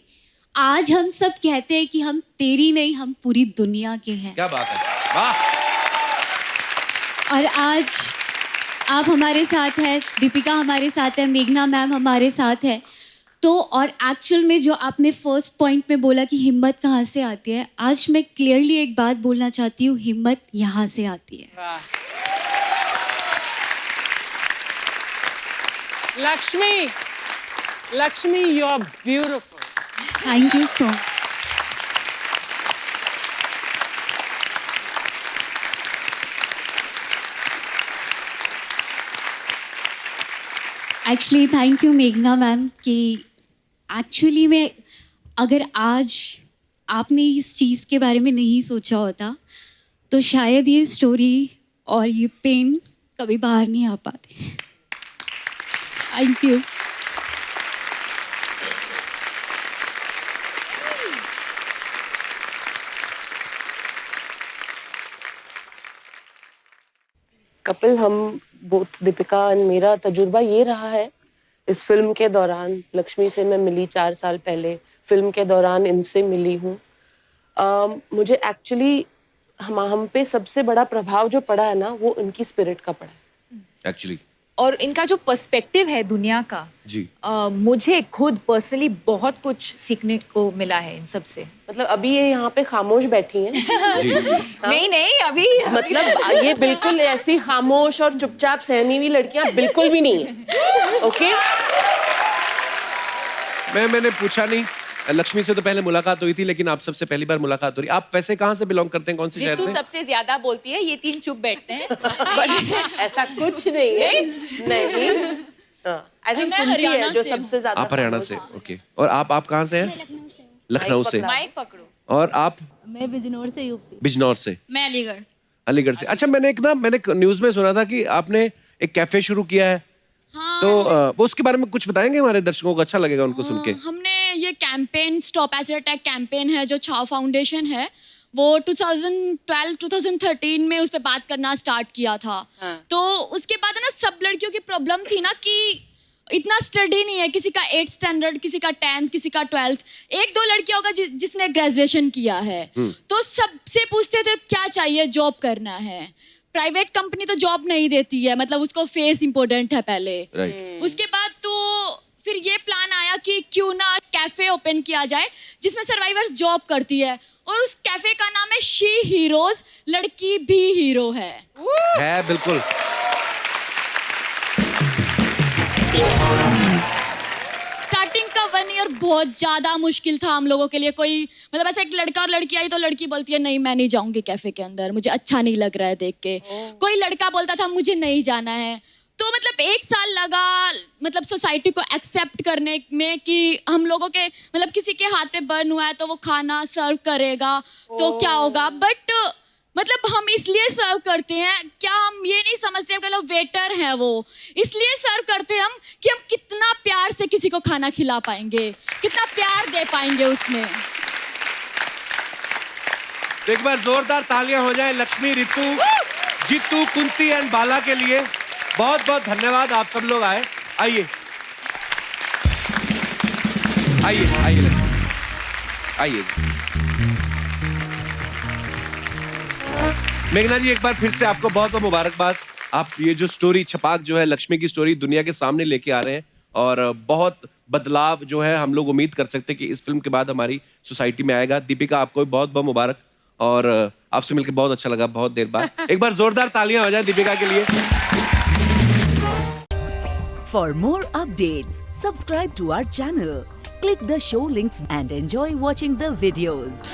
आज हम सब कहते हैं कि हम तेरी नहीं, हम पूरी दुनिया के हैं। क्या बात है, वाह। और आज आप हमारे साथ हैं, दीपिका हमारे साथ है, मेघना मैम हमारे साथ है। तो और एक्चुअल में जो आपने फर्स्ट पॉइंट में बोला कि हिम्मत कहाँ से आती है, आज मैं क्लियरली एक बात बोलना चाहती हूँ, हिम्मत यहाँ से आती है। Lakshmi you are beautiful. Thank you so much. Actually thank you मेघना मैम कि एक्चुअली में अगर आज आपने इस चीज़ के बारे में नहीं सोचा होता तो शायद ये स्टोरी और ये पेन कभी बाहर नहीं आ पाते। Thank you. कपिल, हम बोथ दीपिका और मेरा तजुर्बा ये रहा है इस फिल्म के दौरान, लक्ष्मी से मैं मिली 4 साल पहले, फिल्म के दौरान इनसे मिली हूँ। मुझे एक्चुअली हम पे सबसे बड़ा प्रभाव जो पड़ा है ना वो इनकी स्पिरिट का पड़ा है एक्चुअली। और इनका जो पर्सपेक्टिव है दुनिया का जी। मुझे खुद पर्सनली बहुत कुछ सीखने को मिला है इन सब से। मतलब अभी ये यहाँ पे खामोश बैठी हैं। जी। नहीं अभी मतलब ये बिल्कुल ऐसी खामोश और चुपचाप सहमी हुई लड़कियां बिल्कुल भी नहीं है। ओके, मैंने पूछा नहीं, लक्ष्मी से तो पहले मुलाकात हुई थी, लेकिन आप सबसे पहली बार मुलाकात हो रही। आप वैसे कहाँ से बिलोंग करते हैं, कौन से शहर तू से? सबसे ज्यादा बोलती है, ये 3 चुप बैठते हैं। ऐसा कुछ नहीं है। नहीं आई थिंक कुंती है जो सबसे ज्यादा। आप हरियाणा से, ओके। और आप कहाँ से हैं? लखनऊ से। माइक पकड़ो। और आप? मैं बिजनौर से, यूपी। बिजनौर से। मैं अलीगढ़। अलीगढ़ से। अच्छा, मैंने न्यूज में सुना था कि आपने एक कैफे शुरू किया है। हाँ। तो वो उसके बारे में कुछ बताएंगे हमारे दर्शकों को, अच्छा लगेगा उनको सुन के। हमने ये campaign stop acid attack campaign है जो छाव फाउंडेशन है, वो 2012-2013 में उस पर बात करना स्टार्ट किया था। तो उसके बाद है ना, सब लड़कियों की प्रॉब्लम थी ना कि इतना स्टडी नहीं है, किसी का 8th स्टैंडर्ड, किसी का 10th, किसी का 12th, 1-2 लड़कियां होगा जिसने ग्रेजुएशन किया है। तो सबसे पूछते थे क्या चाहिए, जॉब करना है। प्राइवेट कंपनी तो जॉब नहीं देती है, मतलब उसको फेस इम्पोर्टेंट है पहले। उसके बाद तो फिर ये प्लान आया कि क्यों ना कैफे ओपन किया जाए जिसमें सर्वाइवर्स जॉब करती है, और उस कैफे का नाम है शी हीरोज, लड़की भी हीरो है। बिल्कुल। स्टार्टिंग का 1 ईयर बहुत ज्यादा मुश्किल था हम लोगों के लिए। कोई मतलब ऐसा एक लड़का और लड़की आई तो लड़की बोलती है नहीं मैं नहीं जाऊंगी कैफे के अंदर, मुझे अच्छा नहीं लग रहा है देख के। कोई लड़का बोलता था मुझे नहीं जाना है। तो मतलब 1 साल लगा मतलब सोसाइटी को एक्सेप्ट करने में कि हम लोगों के मतलब किसी के हाथ पे बर्न हुआ है तो वो खाना सर्व करेगा तो क्या होगा। बट मतलब हम इसलिए सर्व करते हैं, क्या हम ये नहीं समझते मतलब वेटर हैं वो, इसलिए सर्व करते हैं हम कि हम कितना प्यार से किसी को खाना खिला पाएंगे, कितना प्यार दे पाएंगे उसमें। तो एक बार जोरदार तालियां हो जाए लक्ष्मी, रितु, जीतू, कुंती एंड बाला के लिए। बहुत बहुत धन्यवाद, आप सब लोग आए। आइए आइए आइए लक्ष्मी, आइए। मेघना जी, एक बार फिर से आपको बहुत बहुत मुबारकबाद। आप ये जो स्टोरी छपाक जो है, लक्ष्मी की स्टोरी दुनिया के सामने लेके आ रहे हैं और बहुत बदलाव जो है हम लोग उम्मीद कर सकते हैं कि इस फिल्म के बाद हमारी सोसाइटी में आएगा। दीपिका, आपको भी बहुत बहुत मुबारक और आपसे मिलकर बहुत अच्छा लगा बहुत देर बाद। एक बार जोरदार तालियां हो जाए दीपिका के लिए। For more updates, subscribe to our channel, click the show links and enjoy watching the videos.